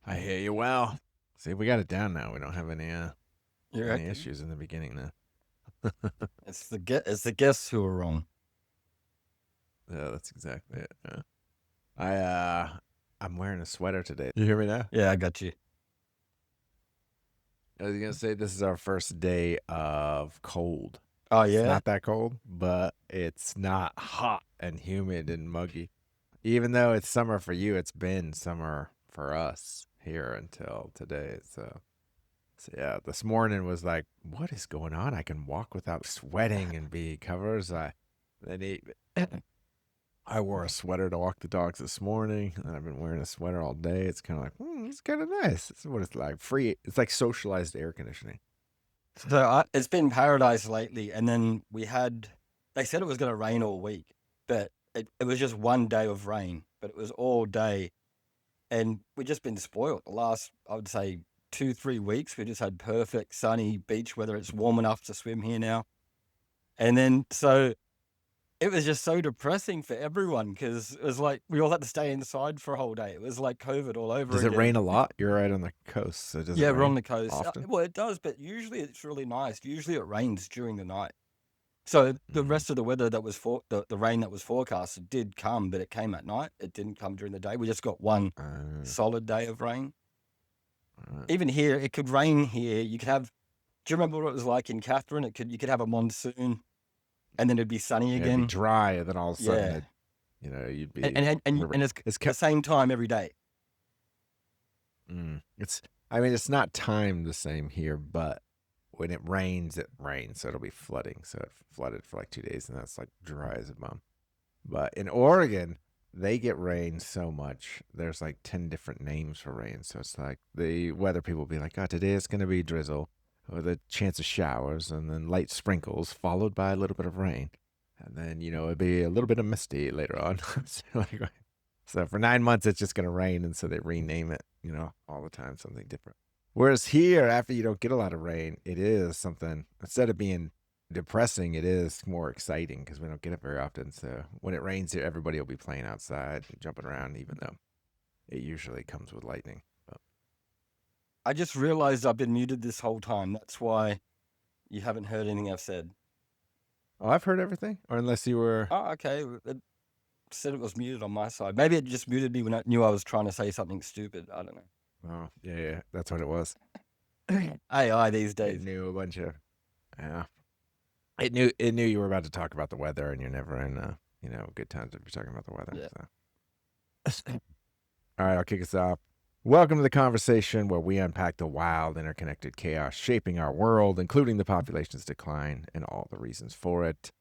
I hear you well. See, we got it down now. We don't have any You any reckon? issues in the beginning now. It's the guests who are wrong. Yeah, that's exactly it. Yeah. I'm wearing a sweater today. You hear me now? Yeah, I got you. I was gonna say this is our first day of cold. Oh It's yeah. not that cold, but it's not hot and humid and muggy. Even though it's summer for you, it's been summer for us here until today. So yeah, this morning was like, what is going on? I can walk without sweating and be covered. Then he, I wore a sweater to walk the dogs this morning, and I've been wearing a sweater all day. It's kind of like, it's kind of nice. This is what it's like. Free. It's like socialized air conditioning. So it's been paradise lately, and then they said it was going to rain all week, but it was just one day of rain, but it was all day, and we've just been spoiled. The last, I would say, 2-3 weeks, we just had perfect sunny beach weather. It's warm enough to swim here now, and then so it was just so depressing for everyone because it was like we all had to stay inside for a whole day. It was like COVID all over Does it again. rain a lot? You're right on the coast, so does it Yeah, we're on rain the coast. often? Well, it does, but usually it's really nice. Usually it rains during the night. So the Mm. rest of the weather that was the rain that was forecasted did come, but it came at night. It didn't come during the day. We just got one Uh, solid day of rain. uh, Even here, it could rain here. You could have. Do you remember what it was like in Catherine? You could have a monsoon, and then it'd be sunny yeah, it'd be again. dry, and then all of a sudden, Yeah, you'd and be. and and, River. and it's It's the same time every day. It's. I mean, it's not timed the same here, but when it rains, so it'll be flooding. So it flooded for like 2 days, and that's like dry as a bum. But in Oregon, they get rain so much. There's like 10 different names for rain. So it's like the weather people will be like, oh, today it's going to be drizzle with a chance of showers and then light sprinkles followed by a little bit of rain. And then, it'd be a little bit of misty later on. So for 9 months, it's just going to rain. And so they rename it, all the time, something different. Whereas here, after you don't get a lot of rain, it is something, instead of being depressing, it is more exciting because we don't get it very often. So when it rains here, everybody will be playing outside and jumping around, even though it usually comes with lightning. But I just realized I've been muted this whole time. That's why you haven't heard anything I've said. I've heard everything, or unless you were. Oh, okay. It said it was muted on my side. Maybe it just muted me when it knew I was trying to say something stupid. I don't know. Oh, yeah, that's what it was. AI these It days. knew a bunch of. Yeah. It knew you were about to talk about the weather, and you're never in, good times if you're talking about the weather. Yeah. So. All right, I'll kick us off. Welcome to the conversation where we unpack the wild, interconnected chaos shaping our world, including the population's decline and all the reasons for it.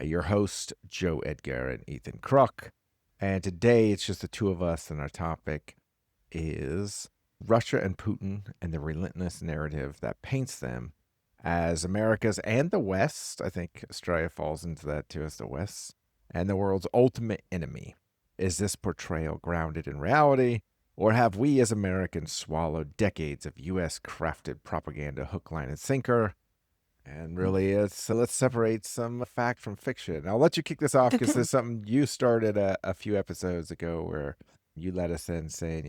Your host, Joe Edgar and Ethan Krok. And today it's just the two of us, and our topic is Russia and Putin and the relentless narrative that paints them as America's and the West. I think Australia falls into that too, as the West, and the world's ultimate enemy. Is this portrayal grounded in reality, or have we as Americans swallowed decades of U.S. crafted propaganda hook, line, and sinker? And really, so let's separate some fact from fiction. I'll let you kick this off because there's something you started a few episodes ago where you let us in saying,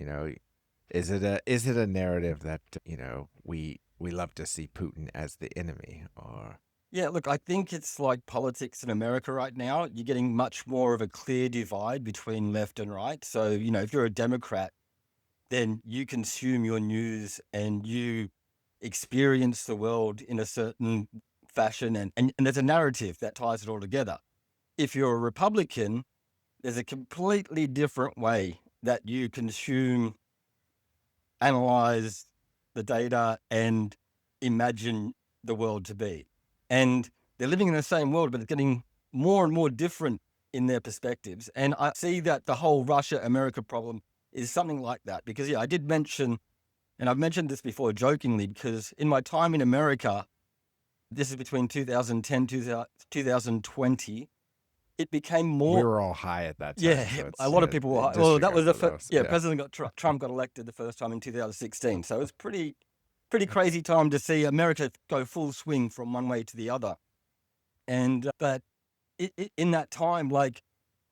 is it a narrative that we love to see Putin as the enemy, or Yeah, look, I think it's like politics in America right now. You're getting much more of a clear divide between left and right. So, if you're a Democrat, then you consume your news and you experience the world in a certain fashion, and there's a narrative that ties it all together. If you're a Republican, there's a completely different way that you consume, analyze the data, and imagine the world to be. And they're living in the same world, but it's getting more and more different in their perspectives. And I see that the whole Russia-America problem is something like that. Because, yeah, I did mention, and I've mentioned this before jokingly, because in my time in America, this is between 2010 to 2020, it became we more. were all high at that time. Yeah, So it's, a lot of people were. Well, that was the first. Yeah, Trump got elected the first time in 2016. So it's pretty crazy time to see America go full swing from one way to the other. And but in that time, like,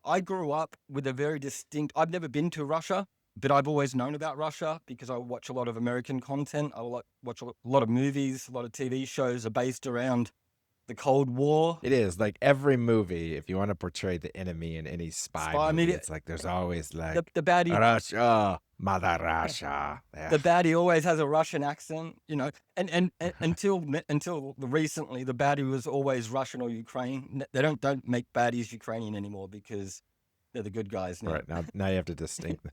I grew up with a very distinct. I've never been to Russia, but I've always known about Russia because I watch a lot of American content. I watch a lot of movies, a lot of TV shows are based around the Cold War. It is like every movie, if you want to portray the enemy in any spy movie, media. it's like there's always like The baddie, Russia, Mother Russia. Yeah. the baddie always has a Russian accent, you know. And until recently, the baddie was always Russian or Ukraine. They don't make baddies Ukrainian anymore because they're the good guys now. Right, now you have to distinct.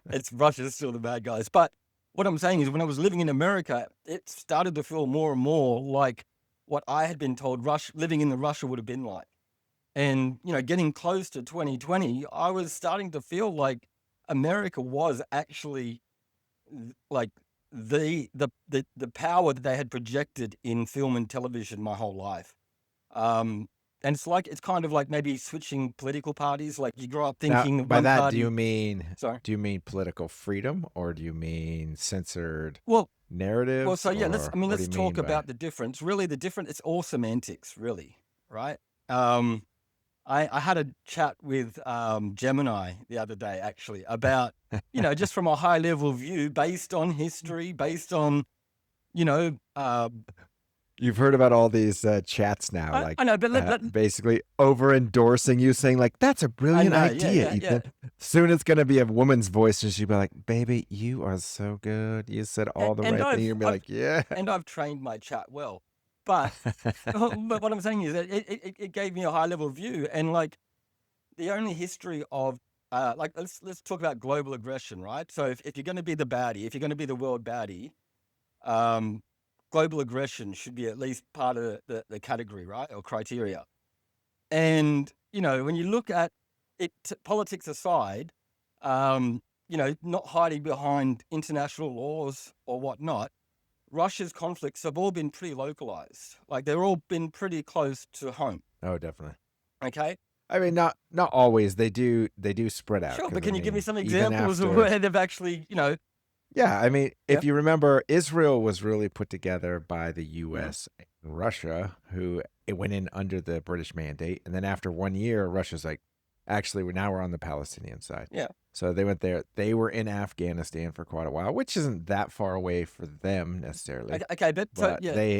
It's Russia's still the bad guys. But what I'm saying is, when I was living in America, it started to feel more and more like what I had been told living in the Russia would have been like. And, you know, getting close to 2020, I was starting to feel like America was actually like the power that they had projected in film and television my whole life. And it's kind of like maybe switching political parties. Like you grow up thinking Now, by one that, party. do you mean Sorry. do you mean political freedom, or do you mean censored Well, narratives? well, so yeah, or let's what do let's you talk mean by- about the difference. Really, the difference, it's all semantics, really, right? I had a chat with Gemini the other day, actually, about, you know, just from a high level view, based on history, based on, you know, You've heard about all these chats now, I- like I know, but basically over endorsing you, saying like, "That's a brilliant know, yeah, idea, yeah, Ethan." Soon it's gonna be a woman's voice, and she'll be like, "Baby, you are so good. You said all the and right thing." You'll be I've- like, "Yeah." and I've trained my chat well, but but what I'm saying is that it gave me a high level view, and like the only history of like let's talk about global aggression, right? So if you're going to be the baddie, if you're going to be the world baddie, global aggression should be at least part of the category, right, or criteria. And you know, when you look at it, politics aside, you know, not hiding behind international laws or whatnot, Russia's conflicts have all been pretty localized. Like they're all been pretty close to home. Oh, definitely. Okay. I mean, not always. They do spread out. Sure, 'cause, but can I you give me mean, some even examples of after- where they've actually, you know? Yeah, I mean, Yeah. if you remember, Israel was really put together by the U.S. and Russia, who it went in under the British mandate, and then after 1 year, Russia's like, actually, we're on the Palestinian side. Yeah. So they went there. They were in Afghanistan for quite a while, which isn't that far away for them necessarily. Okay, but so But yeah, they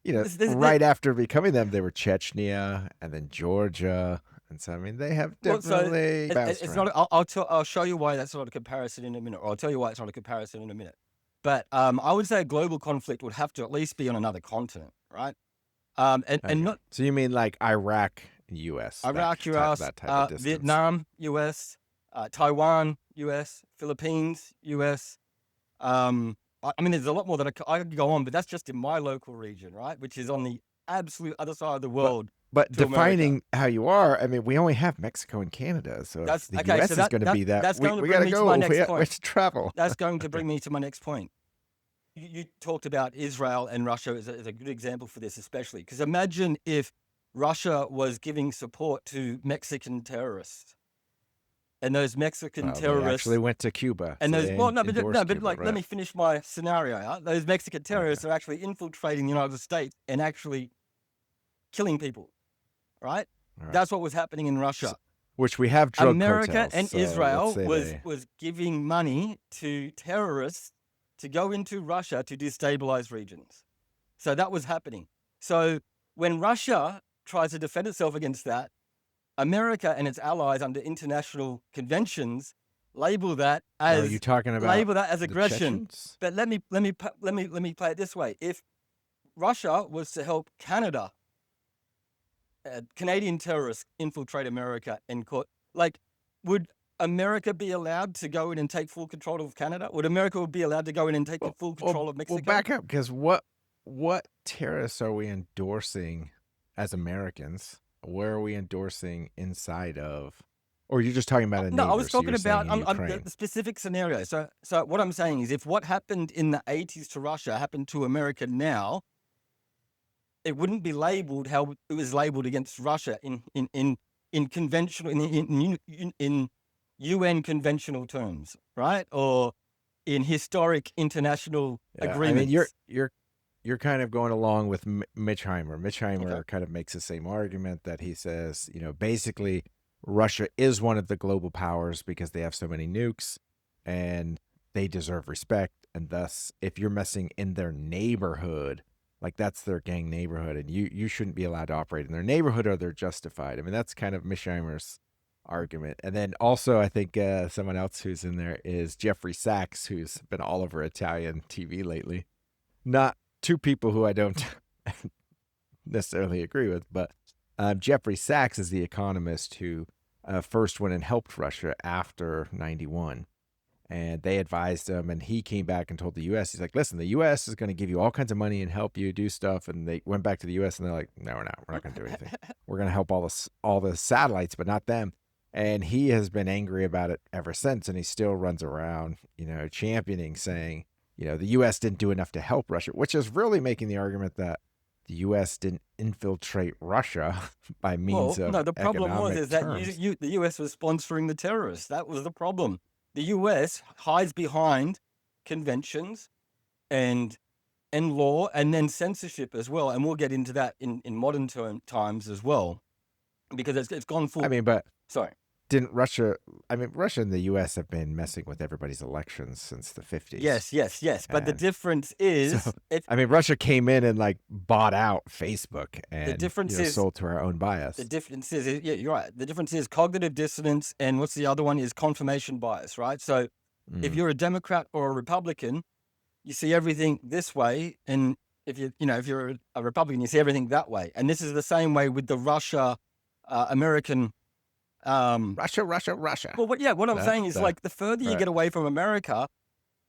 you know, this- right after becoming them, they were Chechnya and then Georgia, and so I mean, they have well, so definitely bounced it's around. not. I'll show you why that's not a comparison in a minute, or I'll tell you why it's not a comparison in a minute. But I would say a global conflict would have to at least be on another continent, right? And Okay. not So you mean like Iraq and U.S. Iraq, US, that type of distance. Vietnam, US, Taiwan, US, Philippines, US. I mean, there's a lot more that I could go on, but that's just in my local region, right? Which is on the absolute other side of the world. But to America. defining how you are, I mean, we only have Mexico and Canada, so That's- if the okay, U.S. so is going to be that, that's going to we bring got to me to go. my next We point. have to travel. That's going to bring me to my next point. You talked about Israel and Russia as a good example for this, especially because imagine if Russia was giving support to Mexican terrorists, and those Mexican Well, they terrorists actually went to Cuba. and so those they but endorsed Cuba, like right? let me finish my scenario out. Those Mexican terrorists are actually infiltrating the United States and actually killing people, right? All right. That's what was happening in Russia. Which we have drug America cartels, and so Israel let's say they- was giving money to terrorists to go into Russia to destabilize regions. So that was happening. So when Russia tries to defend itself against that, America and its allies under international conventions label that Are as you talking about label that as the aggression. Chechens? But let me play it this way. If Russia was to help Canada, Canadian terrorists infiltrate America and would America be allowed to go in and take full control of Canada? Would America be allowed to go in and take full control of Mexico? Well, back up, because what terrorists are we endorsing as Americans? Where are we endorsing inside of? Or you're just talking about a No, I neighbor, was so talking you're about saying the Ukraine. specific scenario. So what I'm saying is, if what happened in the 80s to Russia happened to America now, it wouldn't be labeled how it was labeled against Russia in conventional in UN conventional terms, right? Or in historic international agreements. I mean, you're kind of going along with Mitch Heimer. Mitch Heimer Okay. kind of makes the same argument that he says, basically Russia is one of the global powers because they have so many nukes. and they deserve respect. And thus, if you're messing in their neighborhood, like that's their gang neighborhood, and you shouldn't be allowed to operate in their neighborhood, or they're justified. I mean, that's kind of Misheimer's argument. And then also, I think someone else who's in there is Jeffrey Sachs, who's been all over Italian TV lately. Not two people who I don't necessarily agree with, but Jeffrey Sachs is the economist who first went and helped Russia after 91. And they advised him, and he came back and told the U.S., he's like, listen, the U.S. is going to give you all kinds of money and help you do stuff. And they went back to the U.S. and they're like, no, we're not. We're not going to do anything. We're going to help all the satellites, but not them. And he has been angry about it ever since. And he still runs around, championing, saying, the U.S. didn't do enough to help Russia, which is really making the argument that the U.S. didn't infiltrate Russia by means of no, the problem was economic that terms. the U.S. was sponsoring the terrorists. That was the problem. The U.S. hides behind conventions and law, and then censorship as well. And we'll get into that in modern times as well, because it's gone full. I mean, but sorry. Russia and the U.S. have been messing with everybody's elections since the 50s. Yes. But the difference is... Russia came in and bought out Facebook and the difference is, sold to our own bias. The difference is, yeah, you're right. The difference is cognitive dissonance, and what's the other one is confirmation bias, right? So if you're a Democrat or a Republican, you see everything this way, and if you're a Republican, you see everything that way. And this is the same way with the Russia, American... Russia. Well, what I'm saying is, the further you get away from America,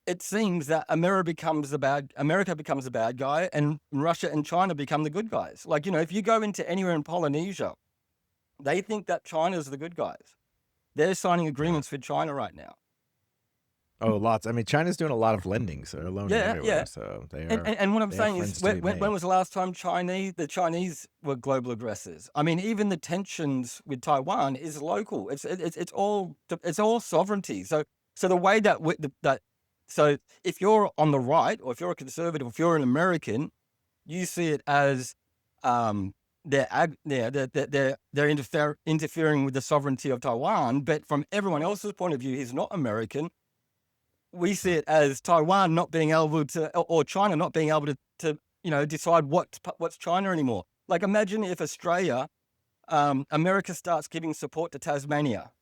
it seems that America becomes the bad guy, and Russia and China become the good guys. If you go into anywhere in Polynesia, they think that China's the good guys. They're signing agreements with China right now. Oh, lots. I mean, China's doing a lot of lending, so they're loaning everywhere. Yeah. So they are. And what I'm saying is, when was the last time the Chinese were global aggressors? I mean, even the tensions with Taiwan is local. It's all sovereignty. So the way so if you're on the right, or if you're a conservative, if you're an American, you see it as they're interfering with the sovereignty of Taiwan. But from everyone else's point of view, he's not American. We see it as Taiwan not being able to, or China not being able to decide what's China anymore. Imagine if Australia, America starts giving support to Tasmania,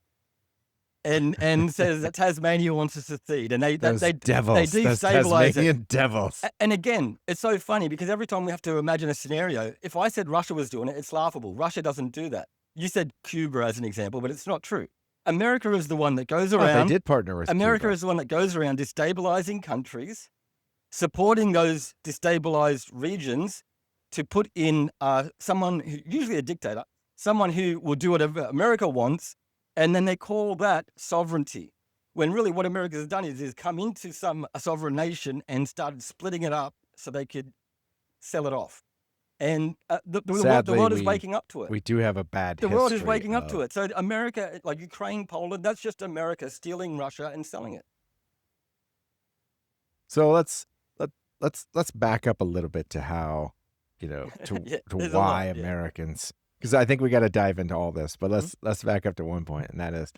and says that Tasmania wants to secede, and they destabilize it. Devils. And again, it's so funny because every time we have to imagine a scenario, if I said Russia was doing it, it's laughable. Russia doesn't do that. You said Cuba as an example, but it's not true. America is the one that goes around. They did partner with America Cuba. is the one that goes around destabilizing countries, supporting those destabilized regions to put in someone who, usually a dictator, someone who will do whatever America wants, and then they call that sovereignty. When really what America has done is come into a sovereign nation and started splitting it up so they could sell it off. And the world is waking up to it. We do have a bad history. The world is waking up to it. So America, Ukraine, Poland, that's just America stealing Russia and selling it. So let's back up a little bit to how, to why Americans, because I think we got to dive into all this, but let's back up to one point, and that is,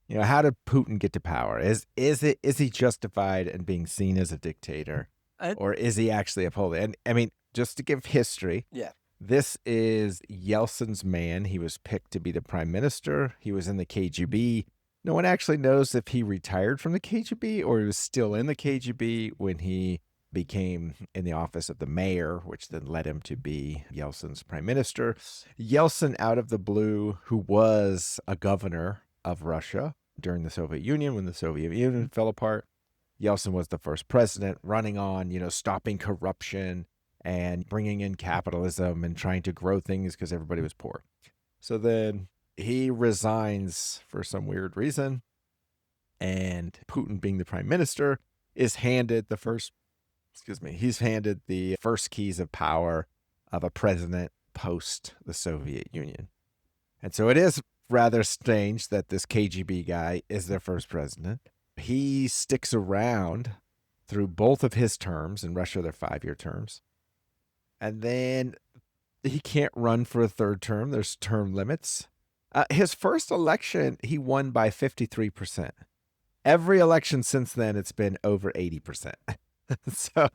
how did Putin get to power? Is he justified in being seen as a dictator, or is he actually upholding? And I mean, just to give history, this is Yeltsin's man. He was picked to be the prime minister. He was in the KGB. No one actually knows if he retired from the KGB or he was still in the KGB when he became in the office of the mayor, which then led him to be Yeltsin's prime minister. Yeltsin, out of the blue, who was a governor of Russia during the Soviet Union, when the Soviet Union fell apart, Yeltsin was the first president running on, stopping corruption and bringing in capitalism and trying to grow things because everybody was poor. So then he resigns for some weird reason, and Putin, being the prime minister, is handed the first keys of power of a president post the Soviet Union. And so it is rather strange that this KGB guy is their first president. He sticks around through both of his terms. In Russia, they're 5-year terms. And then he can't run for a third term. There's term limits. His first election, he won by 53%. every election since then, it's been over 80%. So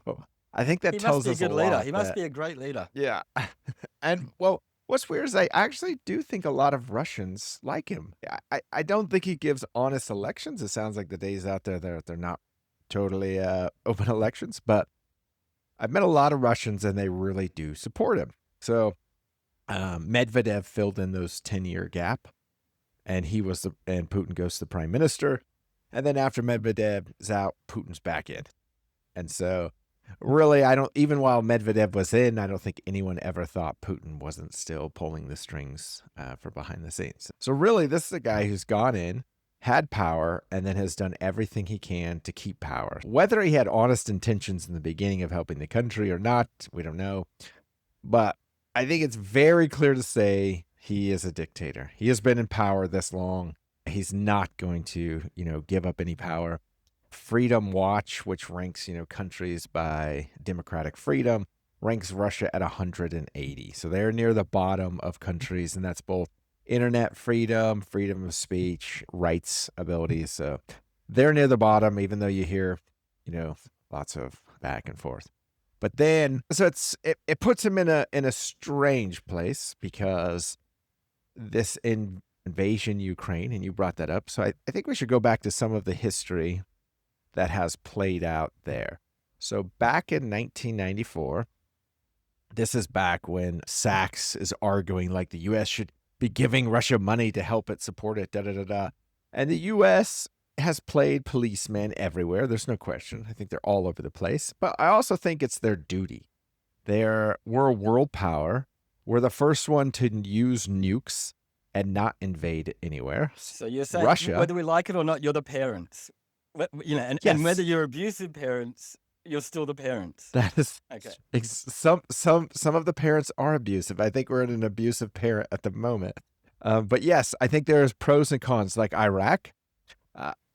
I think that He tells must us be a good a leader. lot. He must be a great leader. Yeah. And well, what's weird is I actually do think a lot of Russians like him. I don't think he gives honest elections. It sounds like the days out there, they're not totally open elections, but I've met a lot of Russians and they really do support him. So Medvedev filled in those 10-year gap, and and Putin goes to the prime minister. And then after Medvedev's out, Putin's back in. And so really, even while Medvedev was in, I don't think anyone ever thought Putin wasn't still pulling the strings for behind the scenes. So really, this is a guy who's gone in, had power, and then has done everything he can to keep power. Whether he had honest intentions in the beginning of helping the country or not, we don't know. But I think it's very clear to say he is a dictator. He has been in power this long. He's not going to, give up any power. Freedom Watch, which ranks, countries by democratic freedom, ranks Russia at 180. So they're near the bottom of countries, and that's both internet freedom, freedom of speech, rights abilities. So they're near the bottom, even though you hear, lots of back and forth. But then, so it puts him in a strange place, because this invasion Ukraine, and you brought that up. So I think we should go back to some of the history that has played out there. So back in 1994, this is back when Sachs is arguing like the U.S. should be giving Russia money to help it support it, And the U.S. has played policeman everywhere. There's no question. I think they're all over the place. But I also think it's their duty. We're a world power. We're the first one to use nukes and not invade anywhere. So you're saying, Russia, whether we like it or not, you're the parents. And Yes. whether you're abusive parents, you're still the parents. That is Okay. some of the parents are abusive. I think we're in an abusive parent at the moment. But yes, I think there's pros and cons. Like Iraq,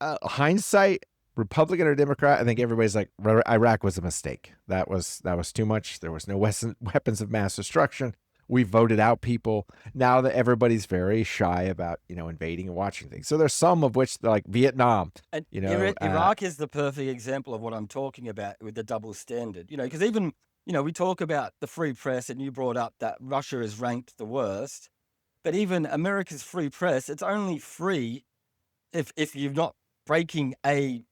hindsight, Republican or Democrat, I think everybody's like, Iraq was a mistake. That was too much. There was no weapons of mass destruction. We voted out people. Now that everybody's very shy about, invading and watching things. So there's some of which, like Vietnam, And Iraq is the perfect example of what I'm talking about with the double standard. Because even, we talk about the free press, and you brought up that Russia is ranked the worst. But even America's free press, it's only free if you're not breaking a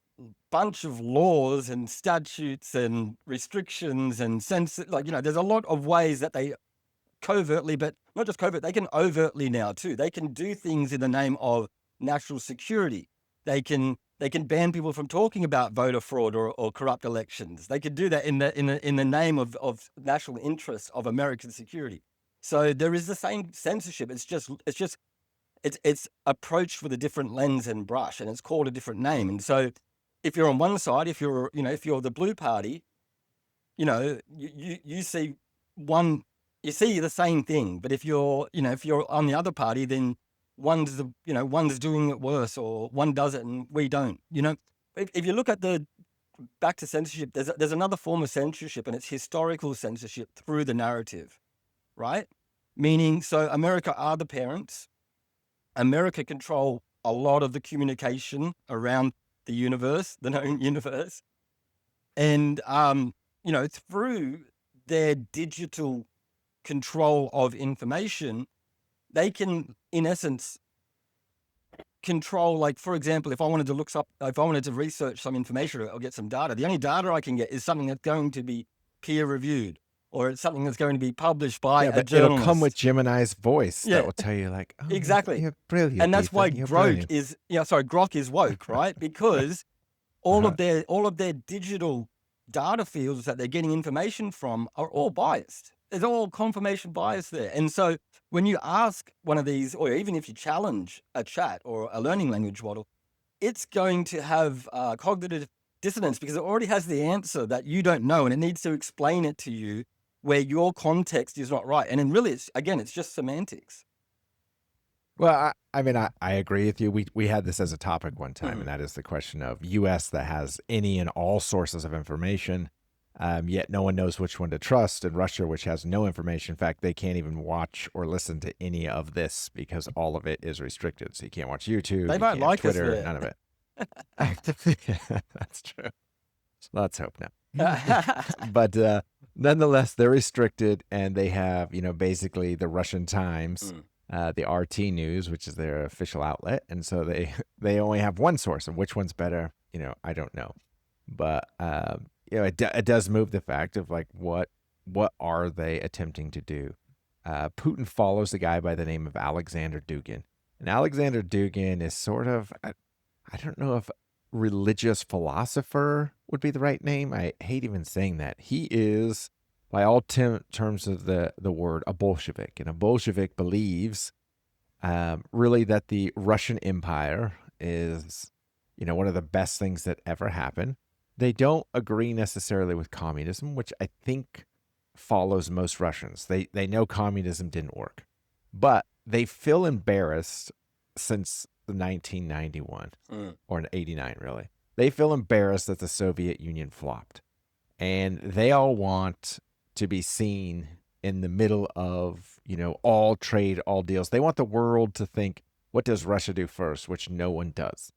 bunch of laws and statutes and restrictions and there's a lot of ways that they covertly, but not just covert, they can overtly now too. They can do things in the name of national security. They can ban people from talking about voter fraud or corrupt elections. They could do that in the name of national interest of American security. So there is the same censorship. It's approached with a different lens and brush, and it's called a different name. And so if you're on one side, if you're the blue party, you see one. You see the same thing, but if you're on the other party, then one's doing it worse, or one does it and we don't. If you look at back to censorship, there's another form of censorship, and it's historical censorship through the narrative, right? Meaning, so America are the parents. America control a lot of the communication around the universe, the known universe, and through their digital control of information, they can, in essence, control, like, for example, if I wanted to research some information or get some data, the only data I can get is something that's going to be peer reviewed, or it's something that's going to be published by a journalist. It'll come with Gemini's voice that will tell you, like, oh, exactly. You're brilliant. And that's Ethan, why you're brilliant. grok is woke, right? Because all of their digital data fields that they're getting information from are all biased. There's all confirmation bias there. And so when you ask one of these, or even if you challenge a chat or a learning language model, it's going to have cognitive dissonance, because it already has the answer that you don't know, and it needs to explain it to you where your context is not right. And then really, it's just semantics. Well, I agree with you. We had this as a topic one time, and that is the question of U.S. that has any and all sources of information, yet no one knows which one to trust, and Russia, which has no information. In fact, they can't even watch or listen to any of this because all of it is restricted. So you can't watch YouTube, They you don't can't like us Twitter, there. none of it. That's true. Let's hope not. But nonetheless, they're restricted, and they have, basically the Russian Times, the RT News, which is their official outlet, and so they only have one source, and which one's better, I don't know. But it does move the fact of like what are they attempting to do? Putin follows a guy by the name of Alexander Dugin, and Alexander Dugin is sort of I don't know if religious philosopher would be the right name. I hate even saying that. He is, by all terms of the word, a Bolshevik. And a Bolshevik believes really that the Russian Empire is, one of the best things that ever happened. They don't agree necessarily with communism, which I think follows most Russians. They know communism didn't work. But they feel embarrassed since 1991 or in 89, really. They feel embarrassed that the Soviet Union flopped, and they all want to be seen in the middle of, all trade, all deals. They want the world to think, what does Russia do first, which no one does.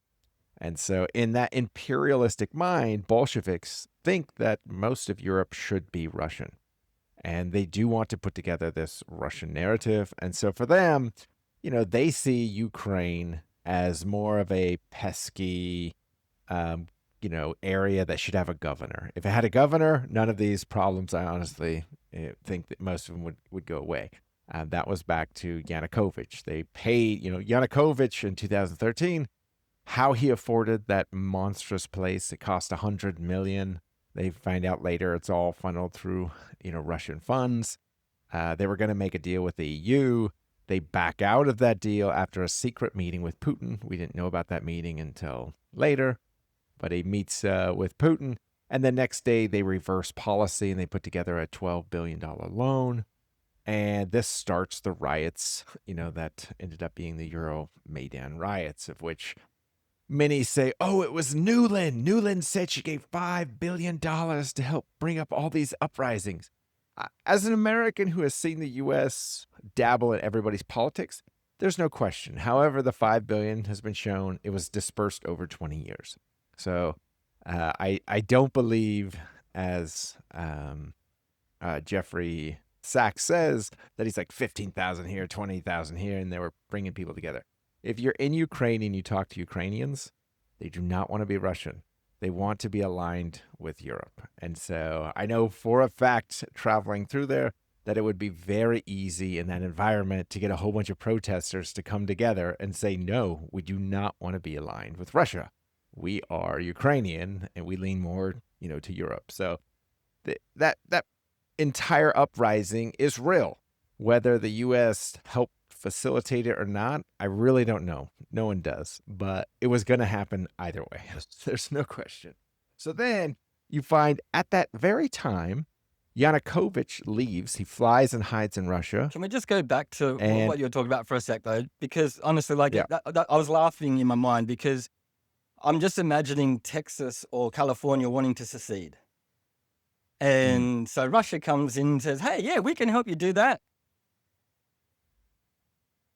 And so in that imperialistic mind, Bolsheviks think that most of Europe should be Russian, and they do want to put together this Russian narrative. And so for them, they see Ukraine as more of a pesky, area that should have a governor. If it had a governor, none of these problems, I honestly think that most of them would go away. That was back to Yanukovych. They paid, Yanukovych in 2013, how he afforded that monstrous place. It cost $100 million. They find out later it's all funneled through, Russian funds. They were going to make a deal with the EU. They back out of that deal after a secret meeting with Putin. We didn't know about that meeting until later, but he meets with Putin. And the next day they reverse policy and they put together a $12 billion loan. And this starts the riots, that ended up being the Euromaidan riots, of which many say, oh, it was Nuland. Nuland said she gave $5 billion to help bring up all these uprisings. As an American who has seen the U.S. dabble in everybody's politics, there's no question. However, the $5 billion has been shown, it was dispersed over 20 years. So I don't believe, as Jeffrey Sachs says, that he's like 15,000 here, 20,000 here, and they were bringing people together. If you're in Ukraine and you talk to Ukrainians, they do not want to be Russian. They want to be aligned with Europe. And so I know for a fact, traveling through there, that it would be very easy in that environment to get a whole bunch of protesters to come together and say, no, we do not want to be aligned with Russia. We are Ukrainian and we lean more, to Europe. So that entire uprising is real. Whether the U.S. helped facilitate it or not, I really don't know. No one does. But it was going to happen either way. There's no question. So then you find at that very time, Yanukovych leaves. He flies and hides in Russia. Can we just go back to what you were talking about for a sec, though? Because honestly, I was laughing in my mind because I'm just imagining Texas or California wanting to secede. And so Russia comes in and says, hey, yeah, we can help you do that.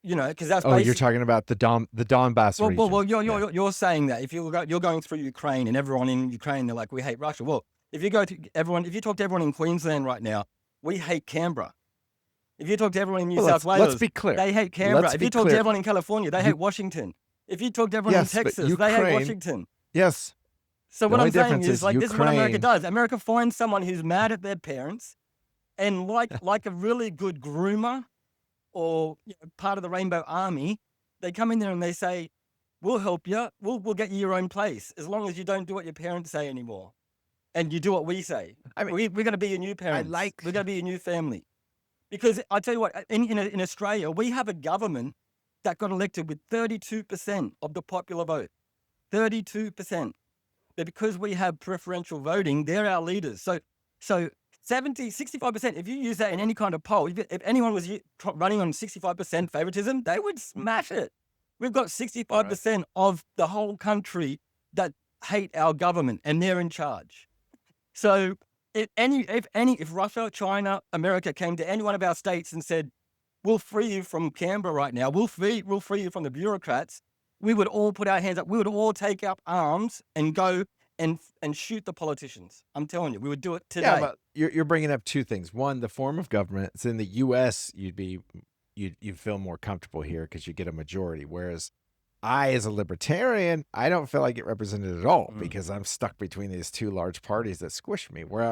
Because that's you're talking about the Donbass region. Well, you're saying that if you're going through Ukraine and everyone in Ukraine, they're like, we hate Russia. Well, if you talk to everyone in Queensland right now, we hate Canberra. If you talk to everyone in New South Wales, let's be clear. They hate Canberra. If you talk to everyone in California, they hate Washington. If you talk to everyone in Texas, they hate Washington. Yes. So what I'm saying is, this is what America does. America finds someone who's mad at their parents, and like a really good groomer or part of the Rainbow Army, they come in there and they say, we'll help you. We'll get you your own place as long as you don't do what your parents say anymore. And you do what we say. I mean, we're going to be your new parents. We're going to be your new family. Because I tell you what, in Australia, we have a government that got elected with 32% of the popular vote. 32%. But because we have preferential voting, they're our leaders. So 65%, if you use that in any kind of poll, if anyone was running on 65% favoritism, they would smash it. We've got 65% of the whole country that hate our government, and they're in charge. So if Russia, China, America came to any one of our states and said, we'll free you from Canberra right now, we'll free you from the bureaucrats, we would all put our hands up. We would all take up arms and go and shoot the politicians. I'm telling you, we would do it today. Yeah, but you're bringing up two things. One, the form of government. It's in the U.S. You'd feel more comfortable here because you get a majority. Whereas I, as a libertarian, I don't feel I get represented at all because I'm stuck between these two large parties that squish me. Where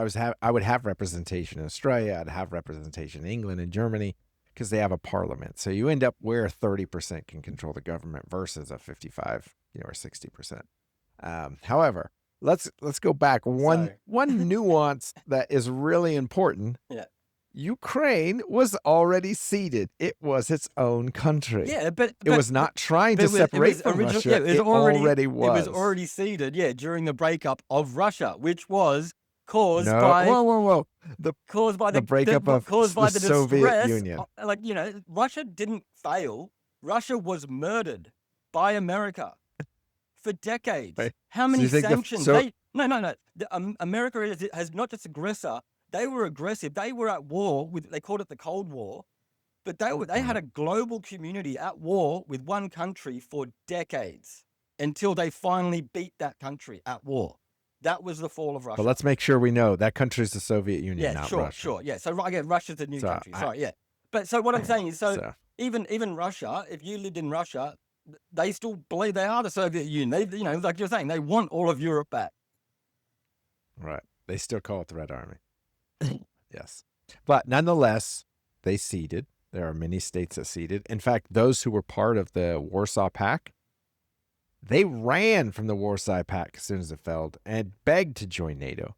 I would have representation in Australia, I'd have representation in England and Germany because they have a parliament. So you end up where 30% can control the government versus a 55, or 60%. However, let's go back one nuance that is really important. Yeah. Ukraine was already ceded. It was its own country. Yeah, but it was not trying to separate from Russia. Yeah, it already was. It was already ceded. Yeah, during the breakup of Russia, which was caused by caused by the breakup of the Soviet Union. Like, Russia didn't fail. Russia was murdered by America for decades. Wait, how many sanctions? No. America has not just aggressor. They were aggressive. They were at war with. They called it the Cold War, but they had a global community at war with one country for decades until they finally beat that country at war. That was the fall of Russia. But let's make sure we know that country's the Soviet Union, not Russia. Sure. Yeah. So again, Russia's a new country. Sorry. Yeah. But so what I'm saying is, even Russia, if you lived in Russia, they still believe they are the Soviet Union. They, like you're saying, they want all of Europe back. Right. They still call it the Red Army. Yes. But nonetheless, they ceded. There are many states that ceded. In fact, those who were part of the Warsaw Pact, they ran from the Warsaw Pact as soon as it failed and begged to join NATO.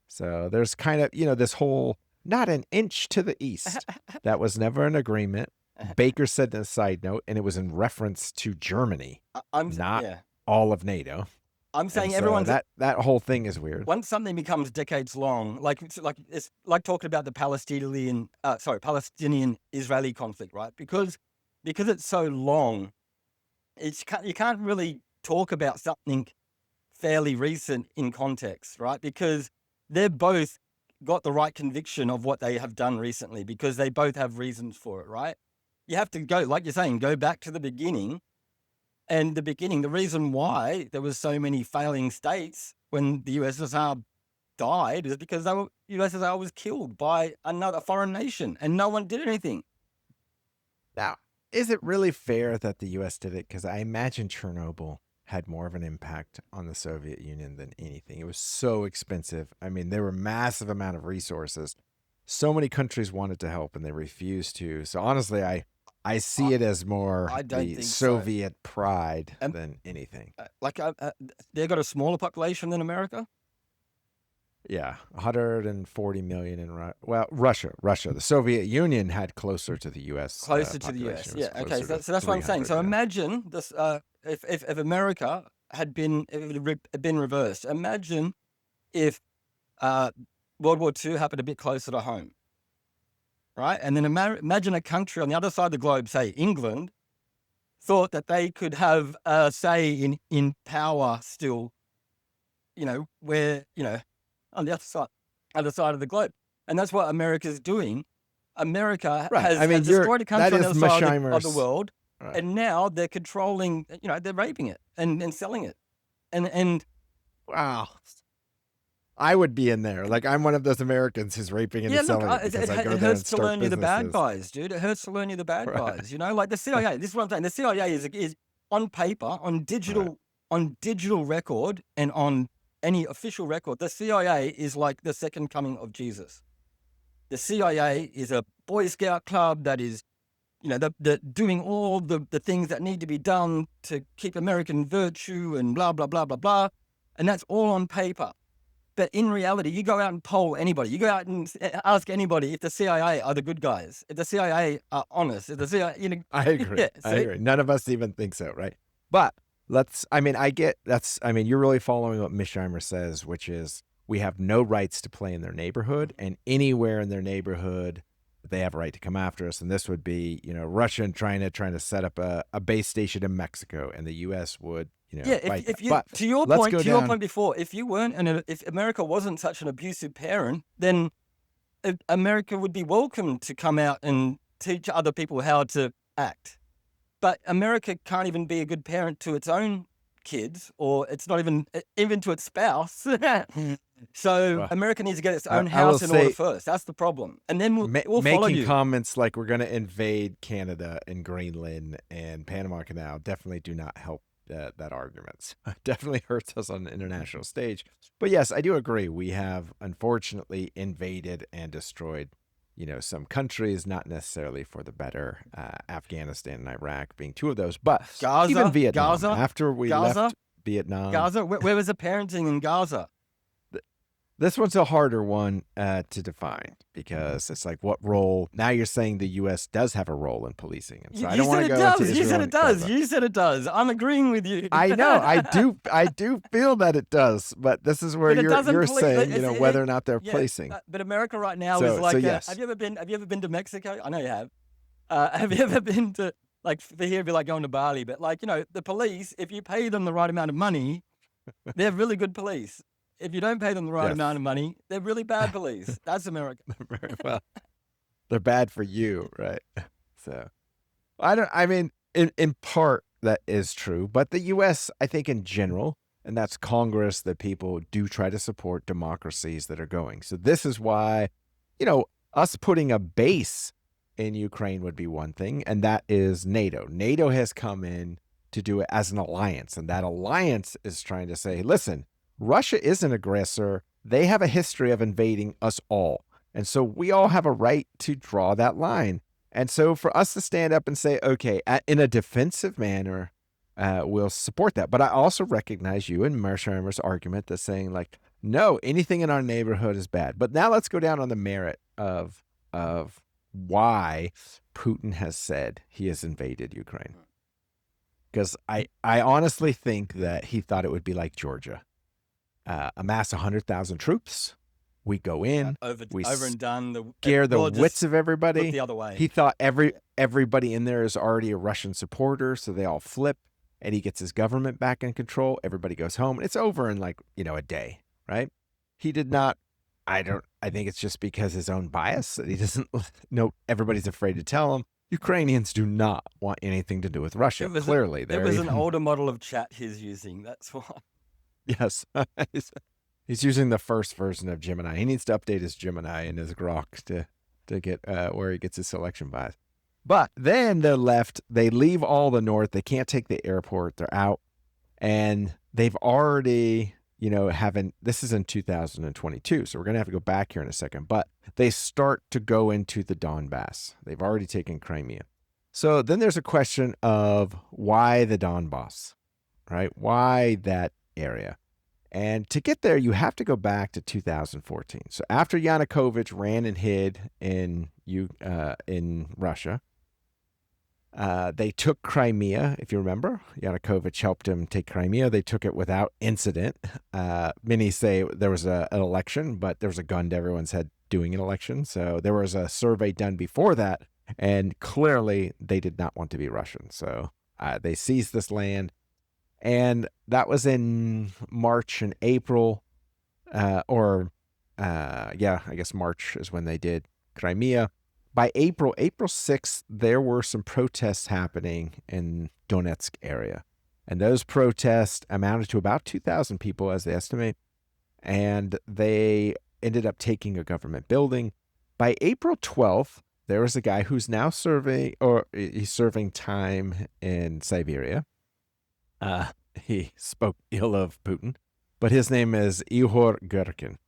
So there's kind of, this whole, not an inch to the east. That was never an agreement. Baker said in a side note, and it was in reference to Germany, not all of NATO. I'm saying everyone's that whole thing is weird. Once something becomes decades long, it's like talking about the Palestinian Israeli conflict, right? Because it's so long, you can't really talk about something fairly recent in context, right? Because they've both got the right conviction of what they have done recently, because they both have reasons for it, right? You have to go, like you're saying, go back to the beginning. And the reason why there was so many failing states when the USSR died is because USSR was killed by another foreign nation and no one did anything. Now, is it really fair that the US did it? Because I imagine Chernobyl had more of an impact on the Soviet Union than anything. It was so expensive. I mean, there were massive amount of resources. So many countries wanted to help and they refused to. So honestly, I see it as more the Soviet pride than anything. They got a smaller population than America? Yeah, 140 million in Russia. The Soviet Union had closer to the U.S. Closer to the U.S., yeah. Okay, so that's what I'm saying. So imagine this: if America had been reversed. Imagine if World War II happened a bit closer to home, right? And then imagine a country on the other side of the globe, say England, thought that they could have a say in power still, where, on the other side of the globe. And that's what America's doing. America has destroyed a country on the other side of the world, right. And now they're controlling, they're raping it and selling it. And wow. I would be in there. Like, I'm one of those Americans who's raping and selling it because I go there and start businesses. It hurts to learn you the bad guys, dude. It hurts to learn you the bad guys. Like the CIA. This is what I'm saying. The CIA is on paper, on digital record, and on any official record. The CIA is like the second coming of Jesus. The CIA is a Boy Scout club that is, the doing all the things that need to be done to keep American virtue and blah blah blah blah blah, and that's all on paper. But in reality, you go out and poll anybody. You go out and ask anybody if the CIA are the good guys, if the CIA are honest, if the CIA, I agree. Yeah, I agree. None of us even think so, right? But you're really following what Mishheimer says, which is we have no rights to play in their neighborhood, and anywhere in their neighborhood, they have a right to come after us. And this would be, Russia trying to set up a base station in Mexico, and the U.S. would, if you, to your point before, if America wasn't such an abusive parent, then America would be welcome to come out and teach other people how to act. But America can't even be a good parent to its own kids, or it's not even to its spouse. So Well, America needs to get its own I will house in order say, first. That's the problem. And then we'll follow making you. comments like we're going to invade Canada and Greenland and Panama Canal definitely do not help that argument. It definitely hurts us on the international stage. But yes, I do agree. We have unfortunately invaded and destroyed, some countries, not necessarily for the better. Afghanistan and Iraq being two of those, but Gaza, even Vietnam. Gaza, After we left Vietnam, Gaza. Where was the parenting in Gaza? this one's a harder one to define because it's like, what role? Now you're saying the U.S. does have a role in policing, and so I don't want to go into Israel. You said it does. You said it does. I'm agreeing with you. I know. I do feel that it does, but this is where you're saying, whether or not they're policing. But America right now is like. Yes. Have you ever been to Mexico? I know you have. Have you ever been to, like, for here it'd be like going to Bali? But like, the police, if you pay them the right amount of money, they're really good police. If you don't pay them the right amount of money, they're really bad police. That's America. Very well. They're bad for you, right? So, in part that is true, but the U.S., I think in general, and that's Congress, that people do try to support democracies that are going. So this is why, us putting a base in Ukraine would be one thing, and that is NATO. NATO has come in to do it as an alliance, and that alliance is trying to say, listen, Russia is an aggressor. They have a history of invading us all. And so we all have a right to draw that line. And so for us to stand up and say, okay, in a defensive manner, we'll support that. But I also recognize you and Mersheimer's argument that's saying, like, no, anything in our neighborhood is bad. But now let's go down on the merit of why Putin has said he has invaded Ukraine. Because I honestly think that he thought it would be like Georgia. Amass 100,000 troops. We go in, we over and done. Scare the wits of everybody. The other way. He thought everybody in there is already a Russian supporter, so they all flip, and he gets his government back in control. Everybody goes home, and it's over in a day, right? He did not. I think it's just because his own bias that he doesn't know. Everybody's afraid to tell him. Ukrainians do not want anything to do with Russia. Clearly, there was an older model of chat he's using. That's why. Yes. He's using the first version of Gemini. He needs to update his Gemini and his grok to get where he gets his selection bias. But then they're left. They leave all the north. They can't take the airport. They're out. And they've already, this is in 2022. So we're going to have to go back here in a second. But they start to go into the Donbass. They've already taken Crimea. So then there's a question of why the Donbass, right? Why that area? And to get there, you have to go back to 2014. So after Yanukovych ran and hid in Russia, they took Crimea. If you remember, Yanukovych helped him take Crimea. They took it without incident. Many say there was an election, but there was a gun to everyone's head doing an election. So there was a survey done before that, and clearly they did not want to be Russian. So they seized this land. And that was in March and April, I guess March is when they did Crimea. By April 6th, there were some protests happening in Donetsk area. And those protests amounted to about 2,000 people, as they estimate. And they ended up taking a government building. By April 12th, there was a guy who's now serving time in Siberia. He spoke ill of Putin, but his name is Ihor Gherkin.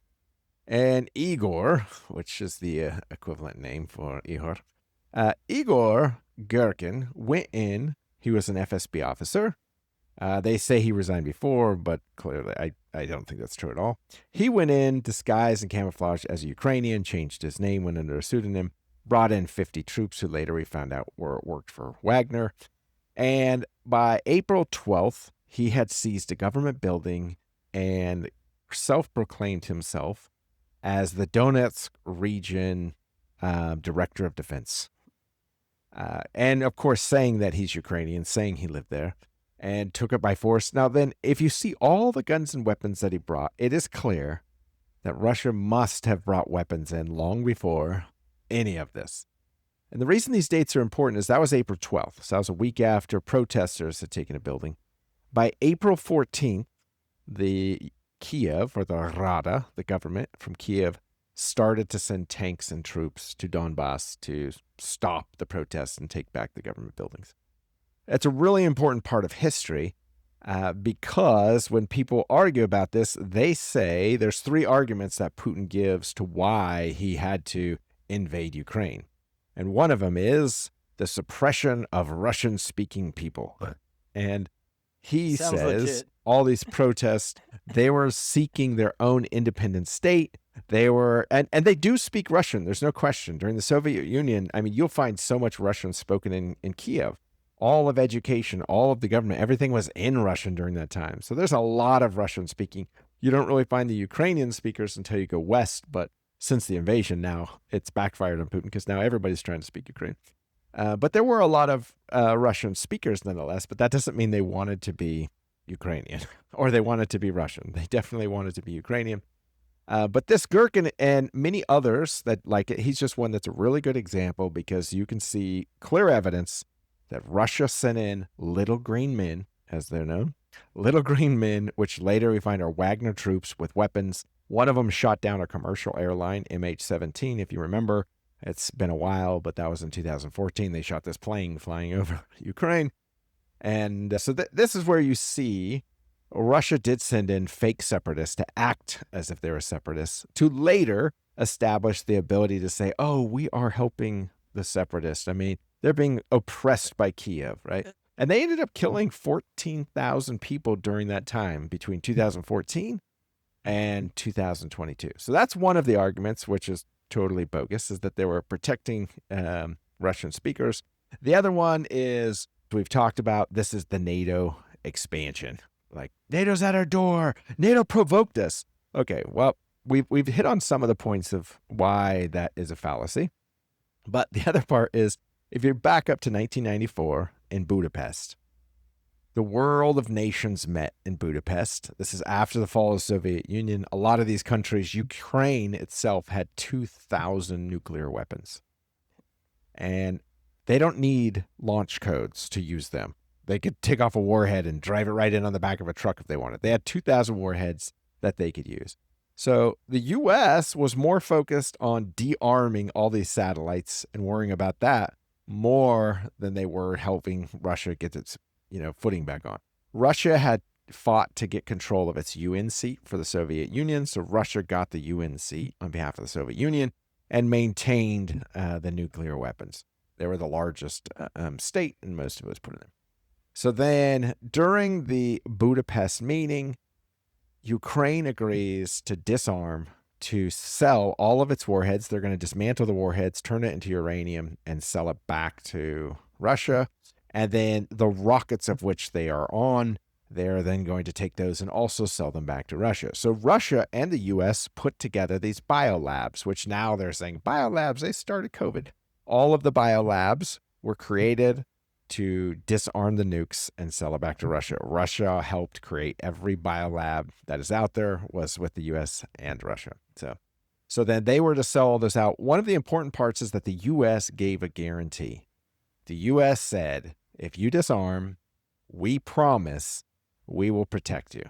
And Igor, which is the equivalent name for Ihor, Igor Gherkin went in. He was an FSB officer. They say he resigned before, but clearly I don't think that's true at all. He went in disguised and camouflaged as a Ukrainian, changed his name, went under a pseudonym, brought in 50 troops who later we found out worked for Wagner. And by April 12th, he had seized a government building and self-proclaimed himself as the Donetsk region director of defense. And of course, saying that he's Ukrainian, saying he lived there, and took it by force. Now then, if you see all the guns and weapons that he brought, it is clear that Russia must have brought weapons in long before any of this. And the reason these dates are important is that was April 12th. So that was a week after protesters had taken a building. By April 14th, the Kiev, or the Rada, the government from Kiev, started to send tanks and troops to Donbass to stop the protests and take back the government buildings. It's a really important part of history because when people argue about this, they say there's three arguments that Putin gives to why he had to invade Ukraine. And one of them is the suppression of Russian-speaking people. And he Sounds says legit. all these protests, they were seeking their own independent state. They were, and they do speak Russian. There's no question. During the Soviet Union, I mean, you'll find so much Russian spoken in Kiev. All of education, all of the government, everything was in Russian during that time. So there's a lot of Russian speaking. You don't really find the Ukrainian speakers until you go west, but since the invasion now, it's backfired on Putin because now everybody's trying to speak Ukraine. But there were a lot of Russian speakers nonetheless, but that doesn't mean they wanted to be Ukrainian or they wanted to be Russian. They definitely wanted to be Ukrainian. But this Gherkin and many others that like it, he's just one that's a really good example because you can see clear evidence that Russia sent in little green men, as they're known, little green men, which later we find are Wagner troops with weapons. One of them shot down a commercial airline, MH17, if you remember. It's been a while, but that was in 2014. They shot this plane flying over Ukraine. And so this is where you see Russia did send in fake separatists to act as if they were separatists, to later establish the ability to say, oh, we are helping the separatists. I mean, they're being oppressed by Kiev, right? And they ended up killing 14,000 people during that time between 2014 and 2022. So that's one of the arguments, which is totally bogus, is that they were protecting Russian speakers. The other one is, we've talked about, this is the NATO expansion. Like, NATO's at our door. NATO provoked us. Okay, well, we've hit on some of the points of why that is a fallacy. But the other part is, if you back up to 1994 in Budapest, the world of nations met in Budapest. This is after the fall of the Soviet Union. A lot of these countries, Ukraine itself had 2,000 nuclear weapons. And they don't need launch codes to use them. They could take off a warhead and drive it right in on the back of a truck if they wanted. They had 2,000 warheads that they could use. So the U.S. was more focused on de-arming all these satellites and worrying about that more than they were helping Russia get its footing back on. Russia had fought to get control of its UN seat for the Soviet Union, so Russia got the UN seat on behalf of the Soviet Union and maintained the nuclear weapons. They were the largest state, and most of it was put in there. So then, during the Budapest meeting, Ukraine agrees to disarm, to sell all of its warheads. They're going to dismantle the warheads, turn it into uranium, and sell it back to Russia. And then the rockets of which they are on, they're then going to take those and also sell them back to Russia. So Russia and the U.S. put together these biolabs, which now they're saying biolabs, they started COVID. All of the biolabs were created to disarm the nukes and sell it back to Russia. Russia helped create every biolab that is out there, was with the U.S. and Russia. So then they were to sell all this out. One of the important parts is that the U.S. gave a guarantee. The U.S. said, if you disarm, we promise we will protect you.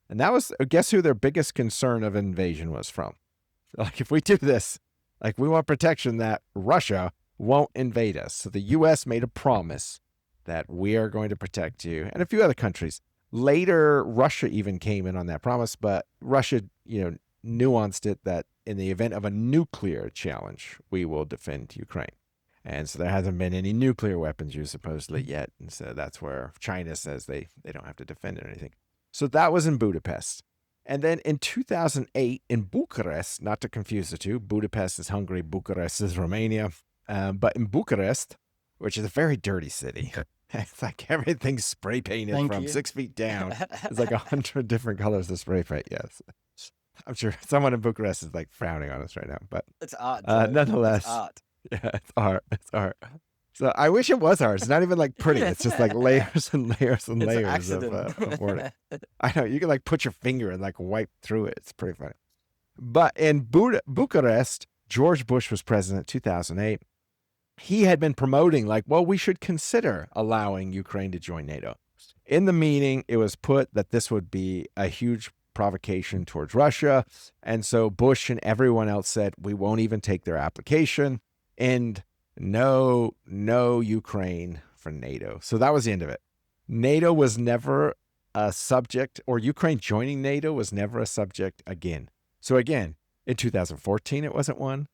And that was, guess who their biggest concern of invasion was from? Like, if we do this, like, we want protection that Russia won't invade us. So the U.S. made a promise that we are going to protect you, and a few other countries. Later, Russia even came in on that promise, but Russia, nuanced it that in the event of a nuclear challenge, we will defend Ukraine. And so there hasn't been any nuclear weapons used supposedly yet. And so that's where China says they don't have to defend it or anything. So that was in Budapest. And then in 2008 in Bucharest, not to confuse the two, Budapest is Hungary, Bucharest is Romania. But in Bucharest, which is a very dirty city, it's like everything's spray painted from 6 feet down. It's like 100 different colors of spray paint. Yes. I'm sure someone in Bucharest is like frowning on us right now, but It's art. nonetheless, It's art. yeah, it's art. It's art. So I wish it was art. It's not even like pretty. It's just like layers and layers and It's an layers of accident. wording. I know, you can like put your finger and like wipe through it. It's pretty funny. But in Bucharest, George Bush was president in 2008. he had been promoting like, well, we should consider allowing Ukraine to join NATO. In the meeting, it was put that this would be a huge provocation towards Russia. And so Bush and everyone else said, we won't even take their application, and no Ukraine for NATO. So that was the end of it. NATO was never a subject, or Ukraine joining NATO was never a subject again. So again, in 2014, it wasn't one.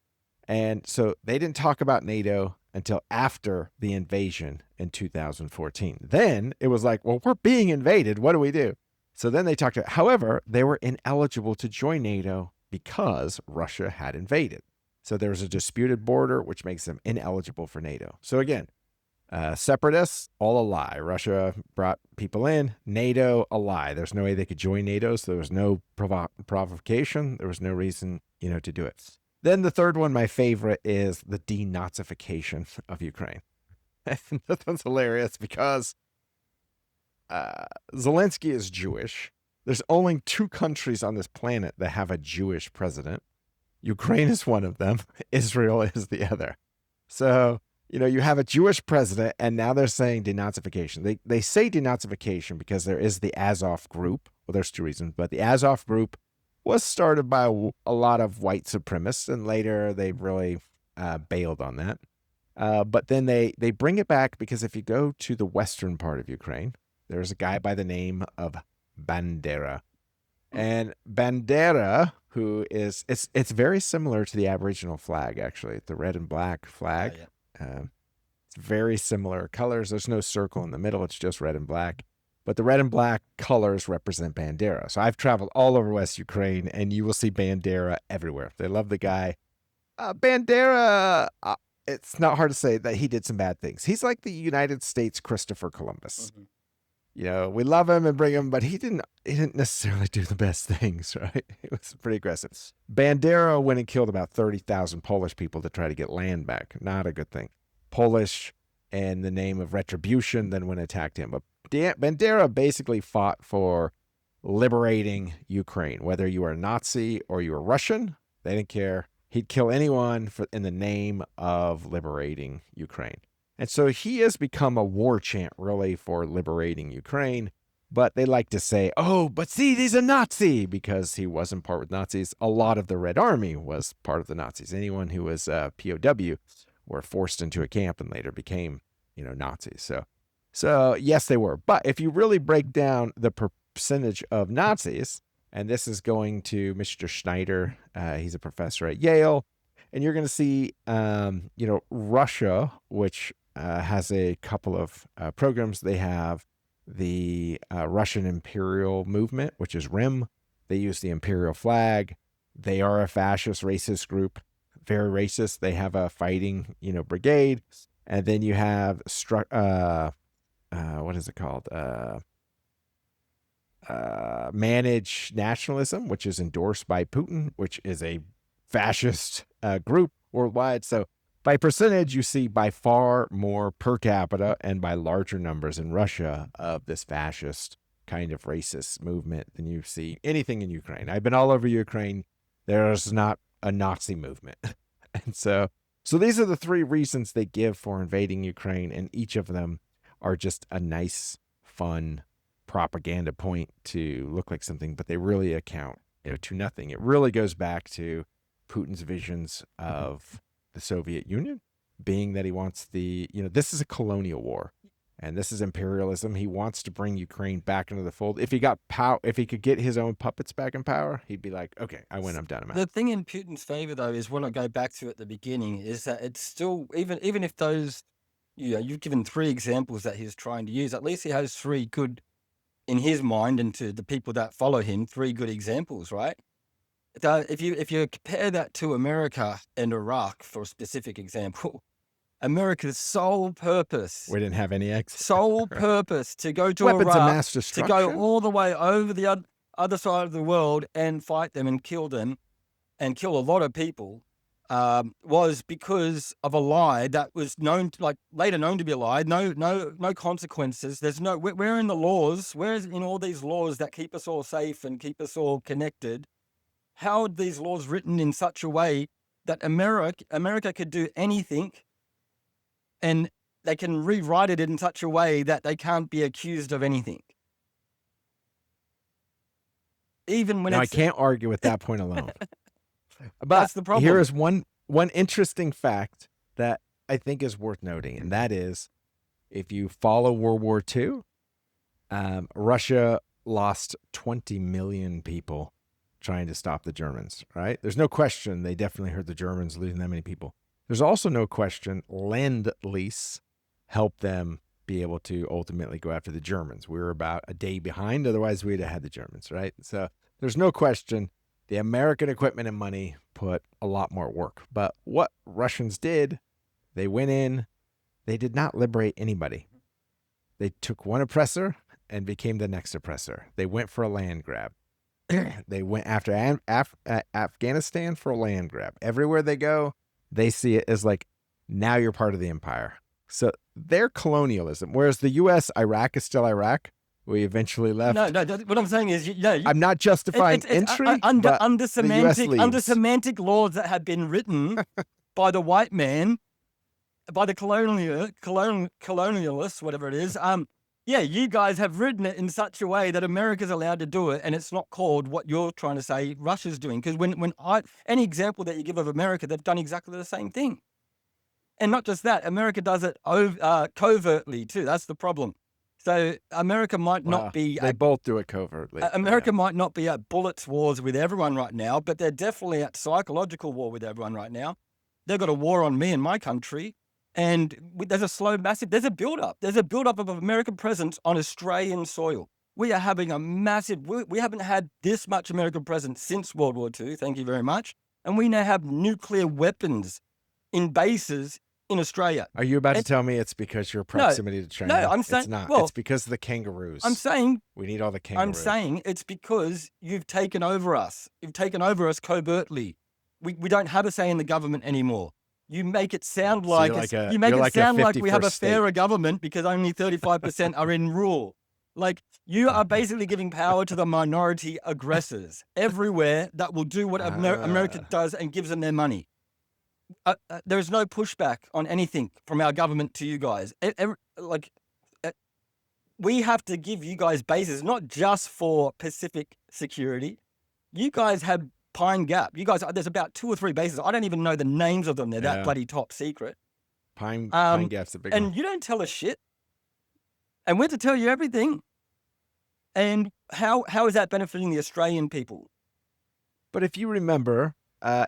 And so they didn't talk about NATO until after the invasion in 2014. Then it was like, well, we're being invaded. What do we do? So then they talked about, however, they were ineligible to join NATO because Russia had invaded. So there was a disputed border, which makes them ineligible for NATO. So again, separatists, all a lie. Russia brought people in. NATO, a lie. There's no way they could join NATO, so there was no provocation. There was no reason, to do it. Then the third one, my favorite, is the denazification of Ukraine. And this one's hilarious because Zelensky is Jewish. There's only 2 countries on this planet that have a Jewish president. Ukraine is one of them. Israel is the other. So, you have a Jewish president, and now they're saying denazification. They say denazification because there is the Azov group. Well, there's 2 reasons, but the Azov group was started by a lot of white supremacists, and later they really bailed on that. But then they bring it back because if you go to the western part of Ukraine, there's a guy by the name of Bandera. And Bandera, who is, it's very similar to the Aboriginal flag, actually, the red and black flag. It's very similar colors. There's no circle in the middle. It's just red and black. But the red and black colors represent Bandera. So I've traveled all over West Ukraine, and you will see Bandera everywhere. They love the guy. Bandera, it's not hard to say that he did some bad things. He's like the United States Christopher Columbus. Mm-hmm. We love him and bring him, but he didn't necessarily do the best things, right? It was pretty aggressive. Bandera went and killed about 30,000 Polish people to try to get land back. Not a good thing. Polish, in the name of retribution, then went and attacked him. But Bandera basically fought for liberating Ukraine. Whether you were a Nazi or you were Russian, they didn't care. He'd kill anyone in the name of liberating Ukraine. And so he has become a war chant, really, for liberating Ukraine. But they like to say, oh, but see, he's a Nazi, because he wasn't part with Nazis. A lot of the Red Army was part of the Nazis. Anyone who was POW were forced into a camp and later became, Nazis. So yes, they were. But if you really break down the percentage of Nazis, and this is going to Mr. Schneider, he's a professor at Yale, and you're going to see, Russia, which has a couple of programs. They have the Russian Imperial Movement, which is RIM. They use the imperial flag. They are a fascist, racist group, very racist. They have a fighting, brigade. And then you have, what is it called? Managed nationalism, which is endorsed by Putin, which is a fascist group worldwide. So by percentage, you see by far more per capita and by larger numbers in Russia of this fascist kind of racist movement than you see anything in Ukraine. I've been all over Ukraine. There's not a Nazi movement. And so these are the 3 reasons they give for invading Ukraine, and each of them are just a nice, fun propaganda point to look like something, but they really account to nothing. It really goes back to Putin's visions of the Soviet Union, being that he wants this is a colonial war, and this is imperialism. He wants to bring Ukraine back into the fold. If he got if he could get his own puppets back in power, he'd be like, okay, I win, I'm done. The thing in Putin's favor, though, is what I go back to at the beginning, is that it's still, even if those, you've given 3 examples that he's trying to use, at least he has 3 good, in his mind, and to the people that follow him, 3 good examples, right? If you compare that to America and Iraq, for a specific example, America's sole purpose, we didn't have any sole purpose to go to weapons Iraq, of mass destruction, to go all the way over the other side of the world and fight them and kill them and kill a lot of people, was because of a lie that was later known to be a lie. No consequences. There's no, where in the laws, where is in all these laws that keep us all safe and keep us all connected? How are these laws written in such a way that America could do anything and they can rewrite it in such a way that they can't be accused of anything. Even when Now, I it's... can't argue with that point alone. But That's the problem. here is one interesting fact that I think is worth noting, and that is, if you follow World War II, Russia lost 20 million people trying to stop the Germans, right? There's no question they definitely heard the Germans losing that many people. There's also no question Lend-Lease helped them be able to ultimately go after the Germans. We were about a day behind, otherwise we'd have had the Germans, right? So there's no question the American equipment and money put a lot more work. But what Russians did, they went in, they did not liberate anybody. They took one oppressor and became the next oppressor. They went for a land grab. They went after Afghanistan for a land grab. Everywhere they go, they see it as like, now you're part of the empire. So their colonialism, whereas the U.S., Iraq is still Iraq. We eventually left. No. What I'm saying is, I'm not justifying entry, but under the US leaves. semantic laws that have been written by the white man, by the colonialists, whatever it is. Yeah, you guys have written it in such a way that America's allowed to do it, and it's not called what you're trying to say Russia's doing. Because any example that you give of America, they've done exactly the same thing. And not just that, America does it covertly too. That's the problem. So America might not be... They both do it covertly. America might not be at bullets wars with everyone right now, but they're definitely at psychological war with everyone right now. They've got a war on me and my country. And there's a build-up. There's a build-up of American presence on Australian soil. We are having a massive... We haven't had this much American presence since World War II, thank you very much. And we now have nuclear weapons in bases in Australia. Are you about to tell me it's because your proximity to China? No, I'm saying... It's not. Well, it's because of the kangaroos. I'm saying... We need all the kangaroos. I'm saying it's because you've taken over us. You've taken over us covertly. We don't have a say in the government anymore. You make it sound like we have a fairer government because only 35% are in rule. Like, you are basically giving power to the minority aggressors everywhere that will do what America does and gives them their money. There is no pushback on anything from our government to you guys. We have to give you guys bases, not just for Pacific security. You guys have Pine Gap. You guys, there's about 2 or 3 bases. I don't even know the names of them. They're that bloody top secret. Pine Gap's a big one. And you don't tell us shit. And we're to tell you everything. And how is that benefiting the Australian people? But if you remember,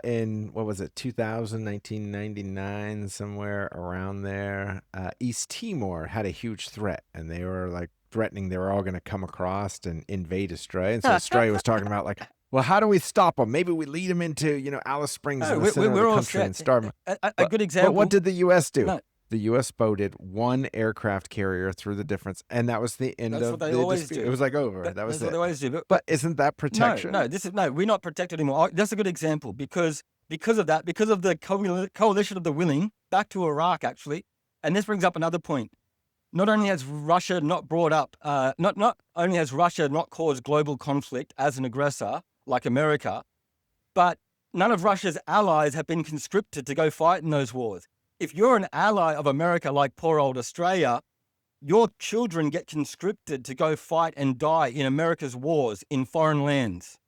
in, 1999, somewhere around there, East Timor had a huge threat. And they were like threatening they were all going to come across and invade Australia. And so Australia was talking about like, well, how do we stop them? Maybe we lead them into, Alice Springs in the center of the country and starve them. A good example. But what did the U.S. do? No. The U.S. boated one aircraft carrier through the difference, and that was the end That's of what they the always dispute. do. It was like over. That was That's what they always do. But isn't that protection? No, we're not protected anymore. That's a good example because of that, because of the coalition of the willing, back to Iraq actually, and this brings up another point. Not only has Russia not caused global conflict as an aggressor like America, but none of Russia's allies have been conscripted to go fight in those wars. If you're an ally of America like poor old Australia, your children get conscripted to go fight and die in America's wars in foreign lands.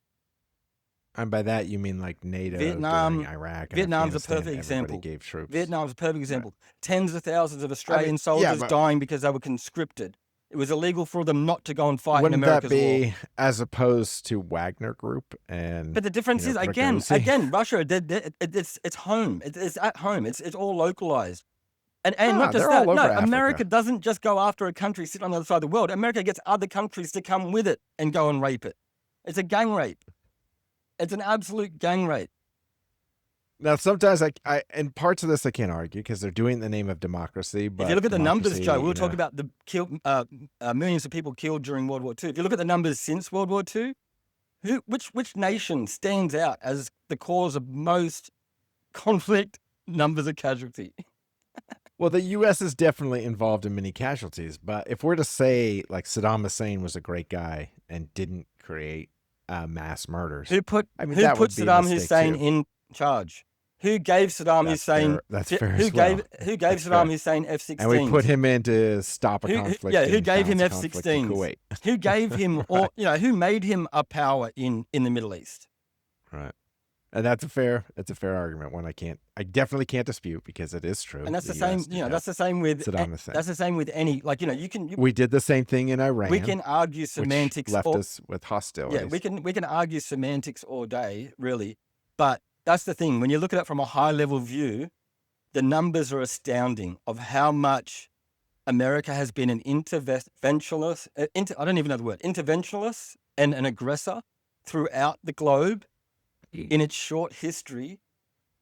And by that, you mean like NATO, Vietnam, Iraq, Vietnam's a perfect example. Gave troops. Vietnam's a perfect example. Right. Tens of thousands of Australian soldiers dying because they were conscripted. It was illegal for them not to go and fight in America's war. Wouldn't that be as opposed to Wagner Group? But the difference is, again, Russia, it's home. It's at home. It's all localized. And not just that. No, America doesn't just go after a country sitting on the other side of the world. America gets other countries to come with it and go and rape it. It's a gang rape. It's an absolute gang rape. Now, sometimes I in parts of this I can't argue because they're doing it in the name of democracy. But if you look at the numbers, Joe, we were talking about the millions of people killed during World War II. If you look at the numbers since World War II, which nation stands out as the cause of most conflict, numbers of casualty? Well, the U.S. is definitely involved in many casualties. But if we're to say like Saddam Hussein was a great guy and didn't create mass murders, who put Saddam Hussein in charge? Who gave Saddam Hussein? That's fair Who as well. Who gave Saddam Hussein F-16s? And we put him in to stop a conflict. Who gave him F-16s? F-16s? Who gave him, or who made him a power in the Middle East? Right. And that's a fair argument. One I definitely can't dispute because it is true. And that's the same. That's the same with Saddam Hussein. That's the same with any. We did the same thing in Iran. We can argue semantics. Which left us with hostilities. Yeah, we can argue semantics all day, really. But that's the thing. When you look at it from a high level view, the numbers are astounding of how much America has been an interventionist. I don't even know the word. Interventionist and an aggressor throughout the globe. In its short history,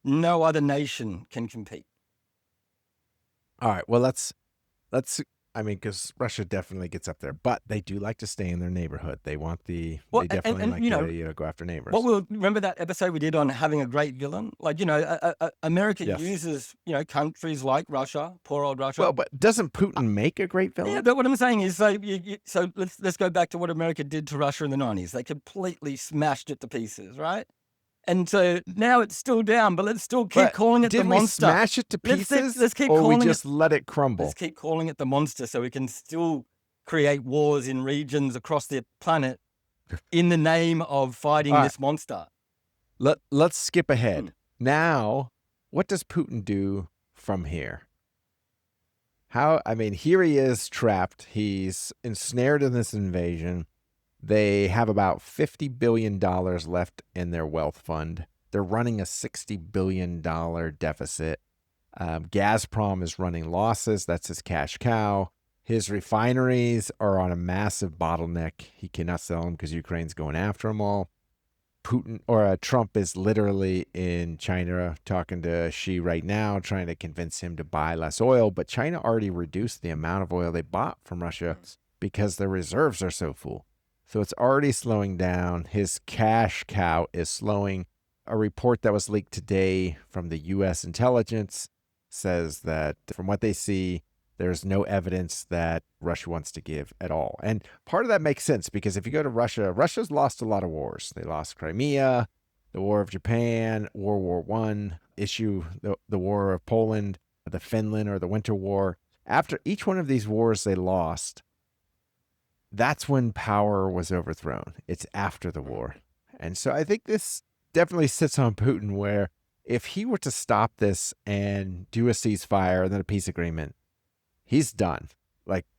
no other nation can compete. All right. Well, let's. I mean, because Russia definitely gets up there, but they do like to stay in their neighborhood. They want they definitely like to go after neighbors. Remember that episode we did on having a great villain? America uses countries like Russia, poor old Russia. Well, but doesn't Putin make a great villain? Yeah, but what I'm saying is, so let's go back to what America did to Russia in the 90s. They completely smashed it to pieces, right? And so now it's still down, but let's still keep calling it the monster. Did we smash it to pieces, let's keep calling we just let it crumble? Let's keep calling it the monster so we can still create wars in regions across the planet in the name of fighting this monster. Let's skip ahead. Now, what does Putin do from here? Here he is trapped. He's ensnared in this invasion. They have about $50 billion left in their wealth fund. They're running a $60 billion deficit. Gazprom is running losses. That's his cash cow. His refineries are on a massive bottleneck. He cannot sell them because Ukraine's going after them all. Trump is literally in China talking to Xi right now, trying to convince him to buy less oil. But China already reduced the amount of oil they bought from Russia because their reserves are so full. So it's already slowing down. His cash cow is slowing. A report that was leaked today from the U.S. intelligence says that from what they see, there's no evidence that Russia wants to give at all. And part of that makes sense because if you go to Russia, Russia's lost a lot of wars. They lost Crimea, the War of Japan, World War I, the War of Poland, the Finland or the Winter War. After each one of these wars they lost, that's when power was overthrown. It's after the war. And so I think this definitely sits on Putin where if he were to stop this and do a ceasefire and then a peace agreement, he's done.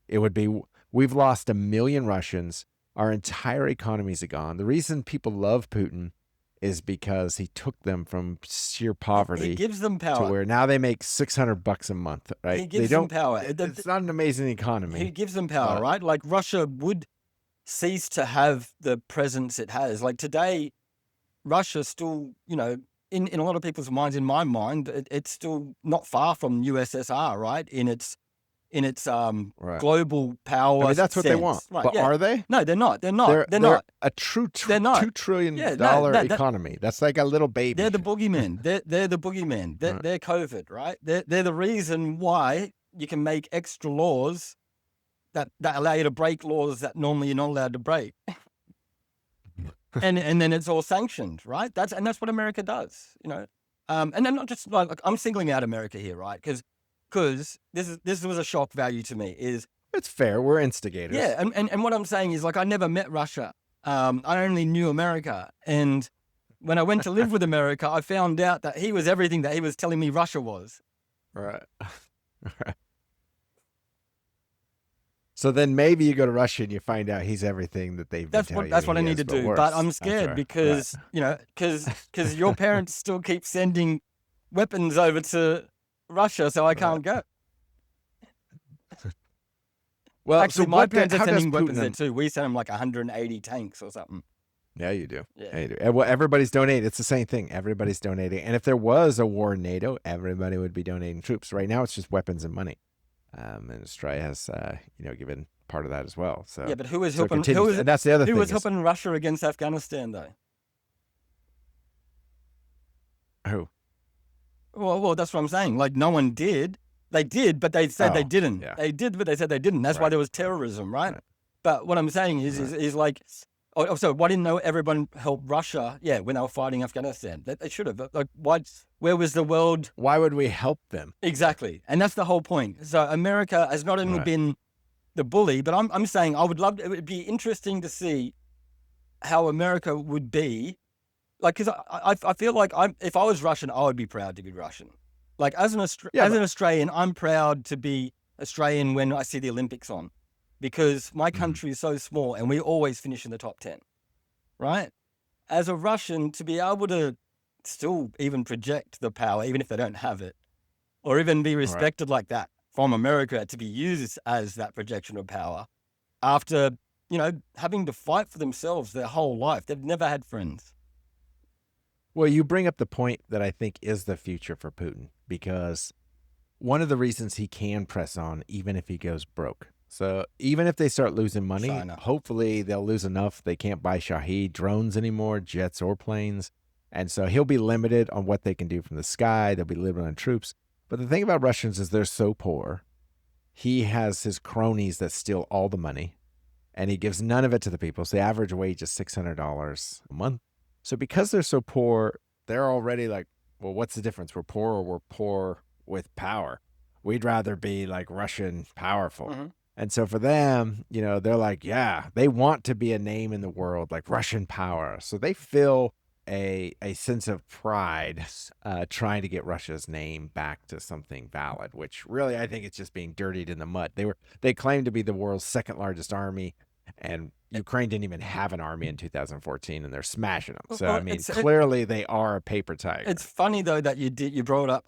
It would be, we've lost 1 million Russians. Our entire economies are gone. The reason people love Putin is because he took them from sheer poverty. He gives them power. To where now they make $600 a month, right? He gives them power. It's not an amazing economy. He gives them power, right? Like Russia would cease to have the presence it has. Like today, Russia still, in a lot of people's minds, in my mind, it's still not far from USSR, right? In its global power. That's what they want. Right, but are they? No, they're not. They're not. They're not. A true they're not. $2 trillion economy. That's like a little baby. They're the boogeyman. They're the boogeyman. They're COVID, right? They're the reason why you can make extra laws that allow you to break laws that normally you're not allowed to break. and then it's all sanctioned, right? That's what America does, And then not just like I'm singling out America here, right? Because this was a shock value to me. It's fair. We're instigators. Yeah, and what I'm saying is I never met Russia. I only knew America, and when I went to live with America, I found out that he was everything that he was telling me Russia was. Right. So then maybe you go to Russia and you find out he's everything that they've been telling you. That's what I need to do. But I'm scared because your parents still keep sending weapons over to Russia, so I can't go. Well, actually, my parents are sending weapons there too. We send them like 180 tanks or something. Yeah, you do. Yeah, you do. Well, everybody's donating. It's the same thing. Everybody's donating. And if there was a war in NATO, everybody would be donating troops. Right now, it's just weapons and money. And Australia has, given part of that as well. So yeah, but who is helping? That's the other thing. Who was helping Russia against Afghanistan, though? Who? Well, that's what I'm saying. Like, no one did. They did, but they said they didn't. Yeah. They did, but they said they didn't. That's why there was terrorism, right? But what I'm saying is like, Oh, so why didn't everyone help Russia? Yeah, when they were fighting Afghanistan, they should have. Like, where was the world? Why would we help them? Exactly, and that's the whole point. So America has not only been the bully, but I'm saying I would love. It would be interesting to see how America would be. Like, because I feel like if I was Russian, I would be proud to be Russian. Like, as an Australian, I'm proud to be Australian when I see the Olympics on, because my country is so small and we always finish in the top 10, right? As a Russian, to be able to still even project the power, even if they don't have it, or even be respected like that from America, to be used as that projection of power after, having to fight for themselves their whole life. They've never had friends. Well, you bring up the point that I think is the future for Putin, because one of the reasons he can press on, even if he goes broke. So even if they start losing money, China. hopefully they'll lose enough. They can't buy Shahed drones anymore, jets or planes. And so he'll be limited on what they can do from the sky. They'll be limited on troops. But the thing about Russians is they're so poor. He has his cronies that steal all the money, and he gives none of it to the people. So the average wage is $600 a month. So because they're so poor, they're already like, well, what's the difference? We're poor or we're poor with power. We'd rather be like Russian powerful. Mm-hmm. And so for them, they're like, yeah, they want to be a name in the world, like Russian power. So they feel a sense of pride trying to get Russia's name back to something valid, which really I think it's just being dirtied in the mud. They claim to be the world's second largest army, and Ukraine didn't even have an army in 2014, and they're smashing them. So, clearly they are a paper tiger. It's funny, though, that you brought up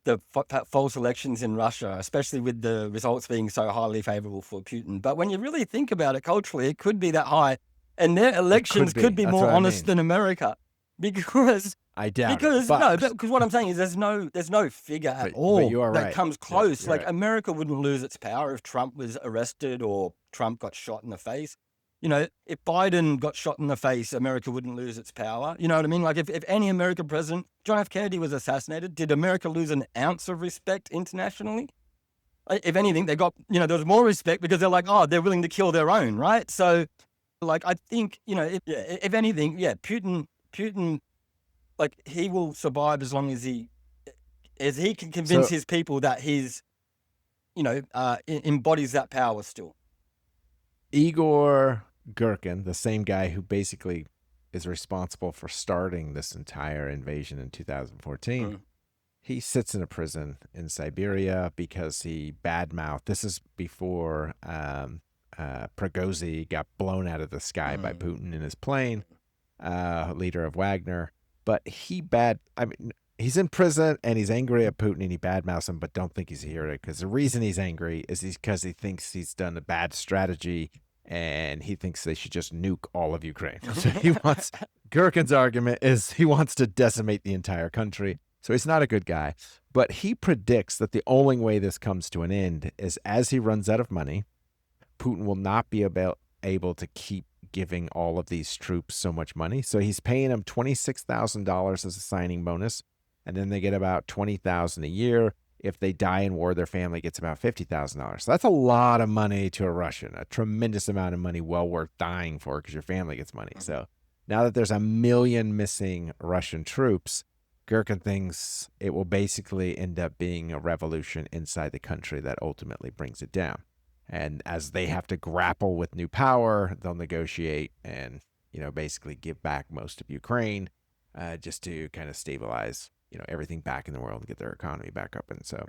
the false elections in Russia, especially with the results being so highly favorable for Putin. But when you really think about it culturally, it could be that high. And their elections could be more honest than America, because I doubt because what I'm saying is there's no figure at all that comes close. Like America wouldn't lose its power if Trump was arrested or Trump got shot in the face. If Biden got shot in the face, America wouldn't lose its power. You know what I mean? Like if any American president, John F. Kennedy was assassinated, did America lose an ounce of respect internationally? If anything, they got, there was more respect because they're like, oh, they're willing to kill their own, right? So, like, I think, if anything, Putin, like, he will survive as long as he can convince his people that he's, embodies that power still. Igor Girkin, the same guy who basically is responsible for starting this entire invasion in 2014, he sits in a prison in Siberia because he badmouthed. This is before Prigozhin got blown out of the sky by Putin in his plane, leader of Wagner. But he's in prison and he's angry at Putin and he badmouths him, but don't think he's a hero, because the reason he's angry is because he thinks he's done a bad strategy and he thinks they should just nuke all of Ukraine. So Girkin's argument is he wants to decimate the entire country. So he's not a good guy, but he predicts that the only way this comes to an end is as he runs out of money, Putin will not be able to keep giving all of these troops so much money. So he's paying them $26,000 as a signing bonus, and then they get about $20,000 a year. If they die in war, their family gets about $50,000. So that's a lot of money to a Russian, a tremendous amount of money, well worth dying for, because your family gets money. So now that there's 1 million missing Russian troops, Girkin thinks it will basically end up being a revolution inside the country that ultimately brings it down. And as they have to grapple with new power, they'll negotiate and, basically give back most of Ukraine just to kind of stabilize, everything back in the world and get their economy back up. And so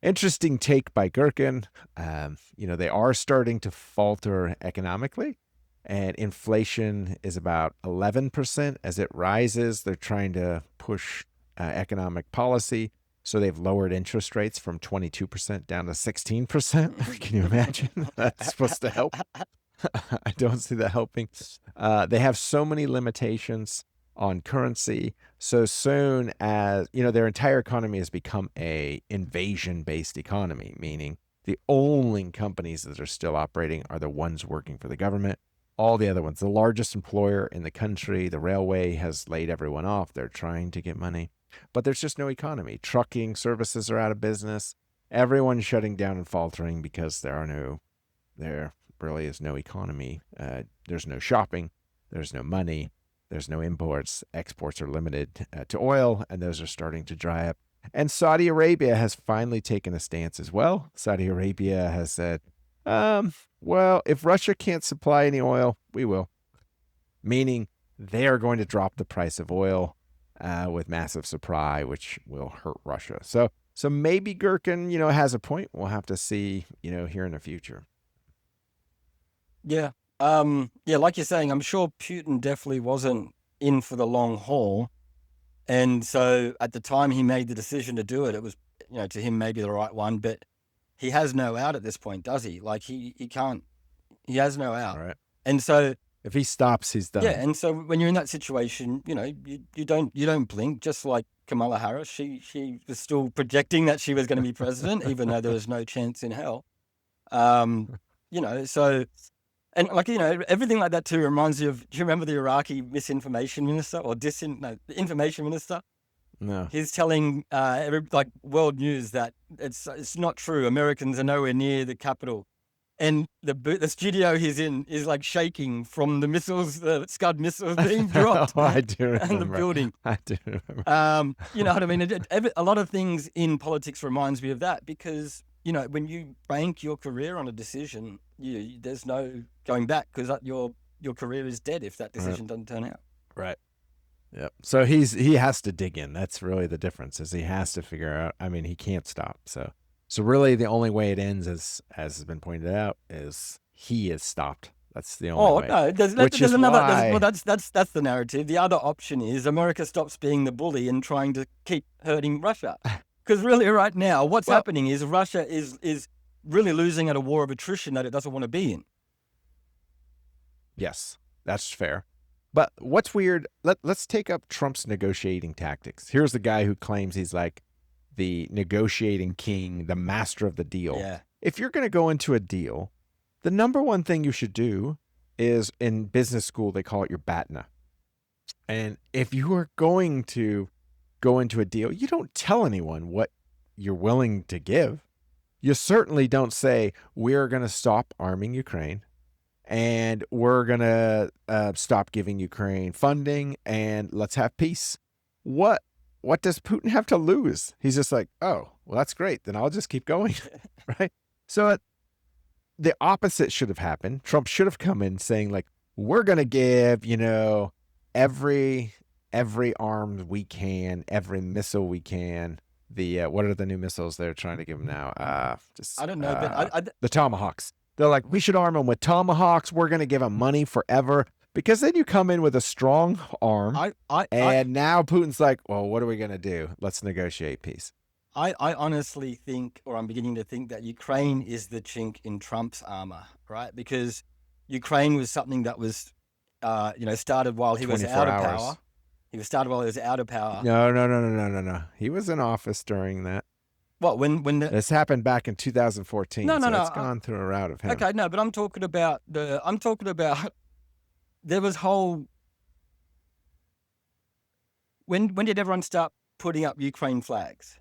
interesting take by Girkin. They are starting to falter economically, and inflation is about 11%. As it rises, they're trying to push economic policy. So they've lowered interest rates from 22% down to 16%. Can you imagine? That's supposed to help. I don't see that helping. They have so many limitations on currency. So soon as, their entire economy has become a invasion-based economy, meaning the only companies that are still operating are the ones working for the government. All the other ones, the largest employer in the country, the railway, has laid everyone off. They're trying to get money. But there's just no economy. Trucking services are out of business. Everyone's shutting down and faltering because there really is no economy. There's no shopping. There's no money. There's no imports. Exports are limited to oil, and those are starting to dry up. And Saudi Arabia has finally taken a stance as well. Saudi Arabia has said, well, if Russia can't supply any oil, we will. Meaning they are going to drop the price of oil with massive supply, which will hurt Russia. So maybe Gherkin, has a point. We'll have to see, here in the future. Yeah. Like you're saying, I'm sure Putin definitely wasn't in for the long haul. And so at the time he made the decision to do it, it was, to him maybe the right one, but he has no out at this point, does he? Like he can't, he has no out. All right. And so if he stops, he's done. Yeah. And so when you're in that situation, you don't blink, just like Kamala Harris. She was still projecting that she was going to be president, even though there was no chance in hell. So, and everything like that too reminds you of, do you remember the Iraqi misinformation minister or the information minister? No. He's telling world news that it's not true. Americans are nowhere near the capital. And the studio he's in is like shaking from the missiles, the Scud missiles being dropped. I do remember. And the building. I do remember. You know what I mean? A lot of things in politics reminds me of that because, when you bank your career on a decision, there's no going back because your career is dead if that decision doesn't turn out. Right. Yep. So he has to dig in. That's really the difference is he has to figure out, he can't stop. So really the only way it ends, as has been pointed out, is he is stopped. That's the only way. No, there's another. That's the narrative. The other option is America stops being the bully and trying to keep hurting Russia. Because really right now, what's happening is Russia is really losing at a war of attrition that it doesn't want to be in. Yes, that's fair. But what's weird, let's take up Trump's negotiating tactics. Here's the guy who claims he's like the negotiating king, the master of the deal. Yeah. If you're going to go into a deal, the number one thing you should do is, in business school, they call it your BATNA. And if you are going to go into a deal, you don't tell anyone what you're willing to give. You certainly don't say, we're going to stop arming Ukraine and we're going to stop giving Ukraine funding and let's have peace. What does Putin have to lose? He's just like, oh, well, that's great. Then I'll just keep going, right? So the opposite should have happened. Trump should have come in saying, like, we're going to give, every arm we can, every missile we can. What are the new missiles they're trying to give him now? I don't know, but the Tomahawks. They're like, we should arm them with Tomahawks. We're going to give them money forever. Because then you come in with a strong arm, and now Putin's like, well, what are we going to do? Let's negotiate peace. I honestly think, or I'm beginning to think, that Ukraine is the chink in Trump's armor, right? Because Ukraine was something that was, started while he was out of power. He was started while he was out of power. No. He was in office during that. What, when this happened back in 2014. No. It's gone through a route of him. Okay, no, but I'm talking about there was whole. When did everyone start putting up Ukraine flags?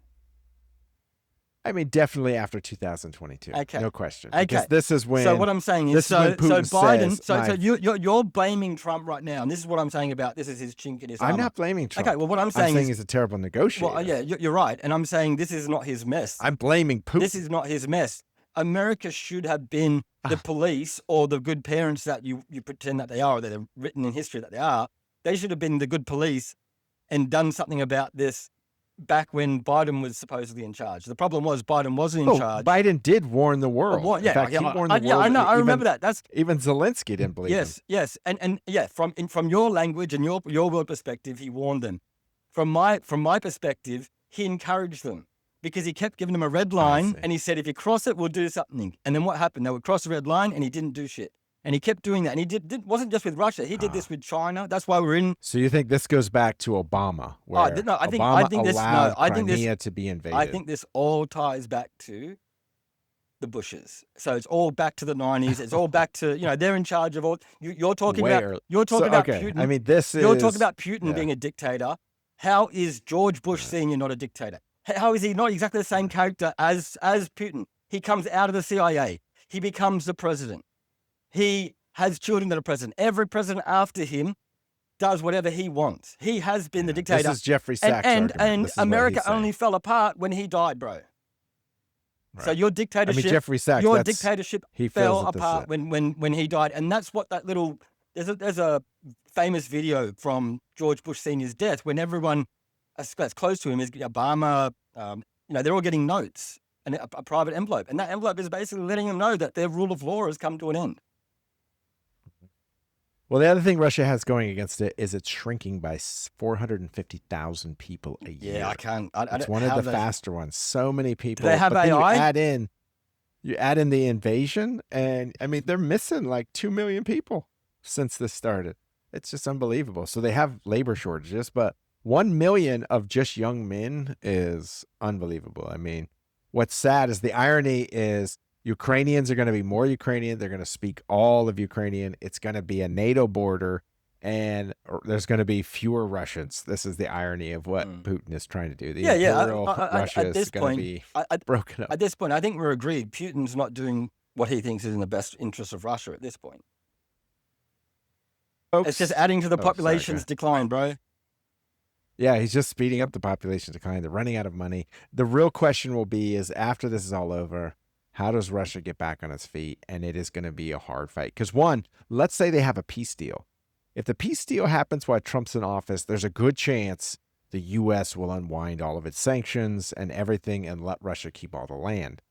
Definitely after 2022. Okay, no question. Okay, because this is when. So what I'm saying is, so Biden. So you're blaming Trump right now, and this is what I'm saying about this is his chink in his armor. I'm not blaming Trump. Okay, well, what I'm saying is he's a terrible negotiator. Well, yeah, you're right, and I'm saying this is not his mess. I'm blaming Putin. This is not his mess. America should have been the police or the good parents that you pretend that they are, or that are written in history that they are. They should have been the good police and done something about this back when Biden was supposedly in charge. The problem was Biden wasn't in charge. Biden did warn the world. In fact, he warned the world. Yeah, I know. I remember that. That's even Zelensky didn't believe him. Yes, and from your language and your world perspective, he warned them. From my perspective, he encouraged them. Because he kept giving them a red line and he said, if you cross it, we'll do something. And then what happened? They would cross the red line and he didn't do shit. And he kept doing that. And he wasn't just with Russia. He did this with China. That's why we're in. So you think this goes back to Obama? Where I think this allowed Crimea to be invaded. I think this all ties back to the Bushes. So it's all back to the 90s. It's all back to, they're in charge of all. You're talking about Putin. You're talking about Putin being a dictator. How is George Bush Sr. not a dictator? How is he not exactly the same character as Putin? He comes out of the CIA. He becomes the president. He has children that are president. Every president after him does whatever he wants. He has been the dictator. This is Jeffrey Sachs' argument. And This is what America he's saying. only fell apart when he died, bro. Right. So your dictatorship, Jeffrey Sachs, your dictatorship he fell apart when he died, and that's what that little. There's a famous video from George Bush Sr.'s death when everyone that's close to him is Obama. They're all getting notes and a private envelope, and that envelope is basically letting them know that their rule of law has come to an end. Well, the other thing Russia has going against it is it's shrinking by 450,000 people a year. Yeah, I can't. It's one of the faster ones. So many people. Do they have AI? You add in the invasion, and I mean, they're missing like 2 million people since this started. It's just unbelievable. So they have labor shortages, but 1 million of just young men is unbelievable. I mean, what's sad is the irony is Ukrainians are going to be more Ukrainian. They're going to speak all of Ukrainian. It's going to be a NATO border, and there's going to be fewer Russians. This is the irony of what Putin is trying to do. Russia is going to be broken up. At this point, I think we're agreed. Putin's not doing what he thinks is in the best interest of Russia at this point. Folks, it's just adding to the population's decline, bro. Yeah, he's just speeding up the population decline. They're running out of money. The real question will be is after this is all over, how does Russia get back on its feet? And it is going to be a hard fight. Because one, let's say they have a peace deal. If the peace deal happens while Trump's in office, there's a good chance the U.S. will unwind all of its sanctions and everything and let Russia keep all the land.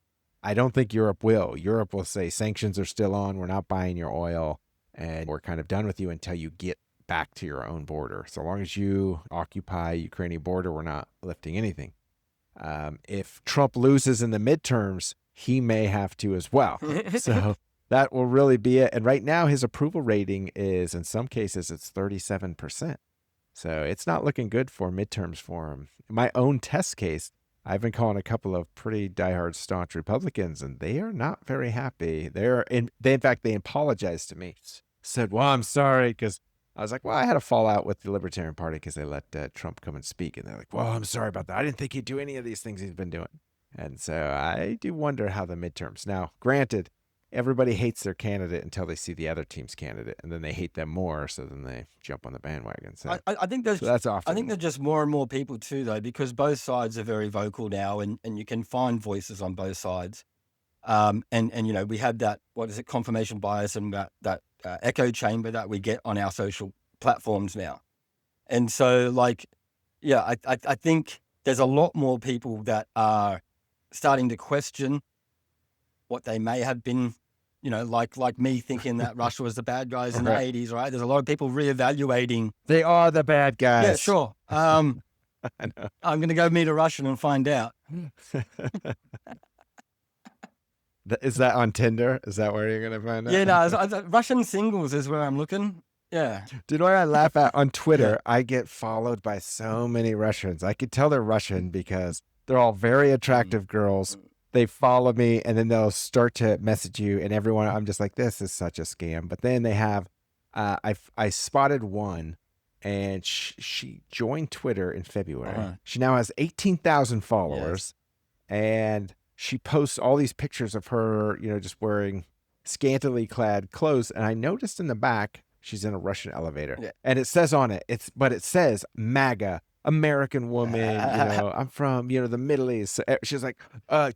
I don't think Europe will. Europe will say sanctions are still on. We're not buying your oil. And we're kind of done with you until you get back to your own border. So long as you occupy Ukrainian border, we're not lifting anything. If Trump loses in the midterms, he may have to as well. So that will really be it. And right now, his approval rating is, in some cases, it's 37%. So it's not looking good for midterms for him. In my own test case, I've been calling a couple of pretty diehard staunch Republicans, and they are not very happy. In fact, they apologized to me. Said, well, I'm sorry, because I was like, well, I had a fallout with the Libertarian Party because they let Trump come and speak. And they're like, well, I'm sorry about that. I didn't think he'd do any of these things he's been doing. And so I do wonder how the midterms. Now, granted, everybody hates their candidate until they see the other team's candidate, and then they hate them more, so then they jump on the bandwagon. So I think that's often. I think there's just more and more people too, though, because both sides are very vocal now, and you can find voices on both sides. And we have that, confirmation bias and that echo chamber that we get on our social platforms now. And so, I think there's a lot more people that are starting to question what they may have been, like me thinking that Russia was the bad guys in the 80s, right? There's a lot of people reevaluating. They are the bad guys. Yeah, sure. I know. I'm going to go meet a Russian and find out. Is that on Tinder? Is that where you're going to find out? Yeah, no, Russian singles is where I'm looking. Yeah. Dude, what I laugh at on Twitter, I get followed by so many Russians. I could tell they're Russian because they're all very attractive girls. They follow me and then they'll start to message you, and everyone, I'm just like, this is such a scam. But then they have, I spotted one, and she joined Twitter in February. She now has 18,000 followers, and she posts all these pictures of her, just wearing scantily clad clothes. And I noticed in the back, she's in a Russian elevator, and it says on it, it says MAGA, American woman, I'm from, the Middle East. So she's like,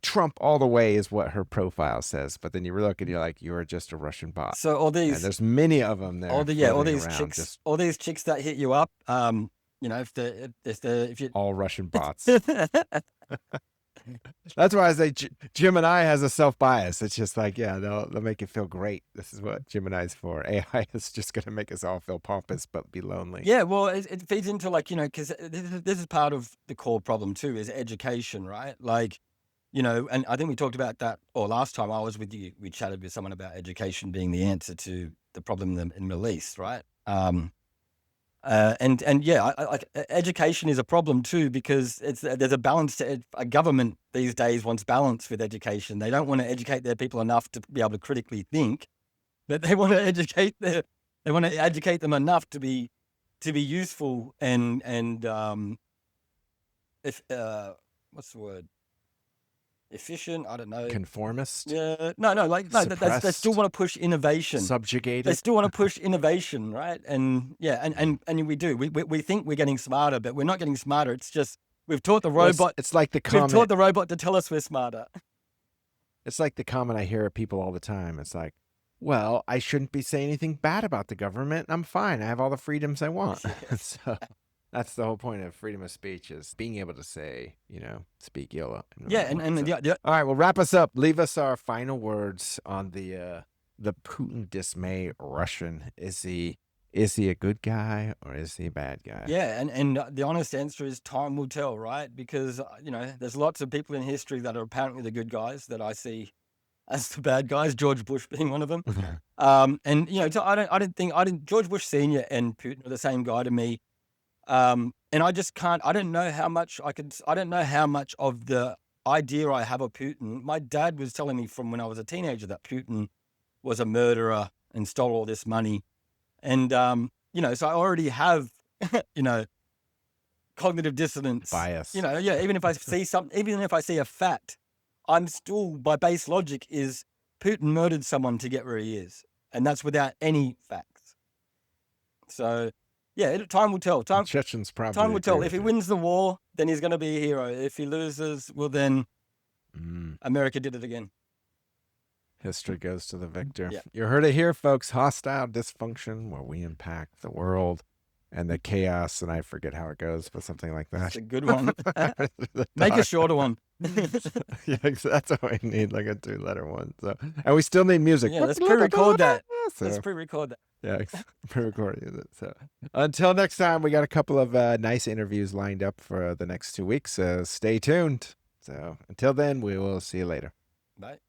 Trump all the way is what her profile says. But then you look and you're like, you're just a Russian bot. So all these, and there's many of them there. all these chicks, all these chicks that hit you up, if you all Russian bots. That's why I say Gemini has a self-bias. It's just like, they'll make you feel great. This is what Gemini's for. AI is just going to make us all feel pompous but be lonely. Yeah, well, it feeds into because this is part of the core problem too, is education, right? And I think we talked about that, or last time I was with you, we chatted with someone about education being the answer to the problem in the Middle East, right? Education is a problem too, because there's a balance to it. A government these days wants balance with education. They don't want to educate their people enough to be able to critically think, but they want to educate them enough to be useful and what's the word? efficient. I don't know. Conformist, Yeah, no, like no, they still suppressed, want to push innovation. They subjugated. still want to push innovation, right? And yeah, and we do. We think we're getting smarter, but we're not getting smarter. It's just we've taught the Well, robot. it's like the We've taught comment. the robot to tell us we're smarter. It's like the comment I hear of people all the time. It's like, well, I shouldn't be saying anything bad about the government. I'm fine. I have all the freedoms I want. Yes. So that's the whole point of freedom of speech, is being able to say, speak ill. Yeah, and all right, well, wrap us up. Leave us our final words on the Putin dismay Russian. Is he a good guy or is he a bad guy? Yeah, and the honest answer is time will tell, right? Because there's lots of people in history that are apparently the good guys that I see as the bad guys. George Bush being one of them. And so I don't think George Bush Senior and Putin are the same guy to me. And I just can't. I don't know how much I don't know how much of the idea I have of Putin. My dad was telling me from when I was a teenager that Putin was a murderer and stole all this money. And, so I already have, cognitive dissonance. Bias. Even if I see something, even if I see a fact, I'm still, by base logic, is Putin murdered someone to get where he is. And that's without any facts. So, yeah, time will tell. Chechen's probably Time will tell. If he wins the war, then he's going to be a hero. If he loses, well, then America did it again. History goes to the victor. Yeah. You heard it here, folks. Hostile dysfunction, where we impact the world and the chaos. And I forget how it goes, but something like that. That's a good one. Make a shorter one. Yeah, that's what we need, like a 2-letter one. So, and we still need music. Yeah, let's pre-record that. So, let's pre-record that. Yeah, pre-recording it. So until next time, we got a couple of nice interviews lined up for the next 2 weeks. Stay tuned. So until then, we will see you later. Bye.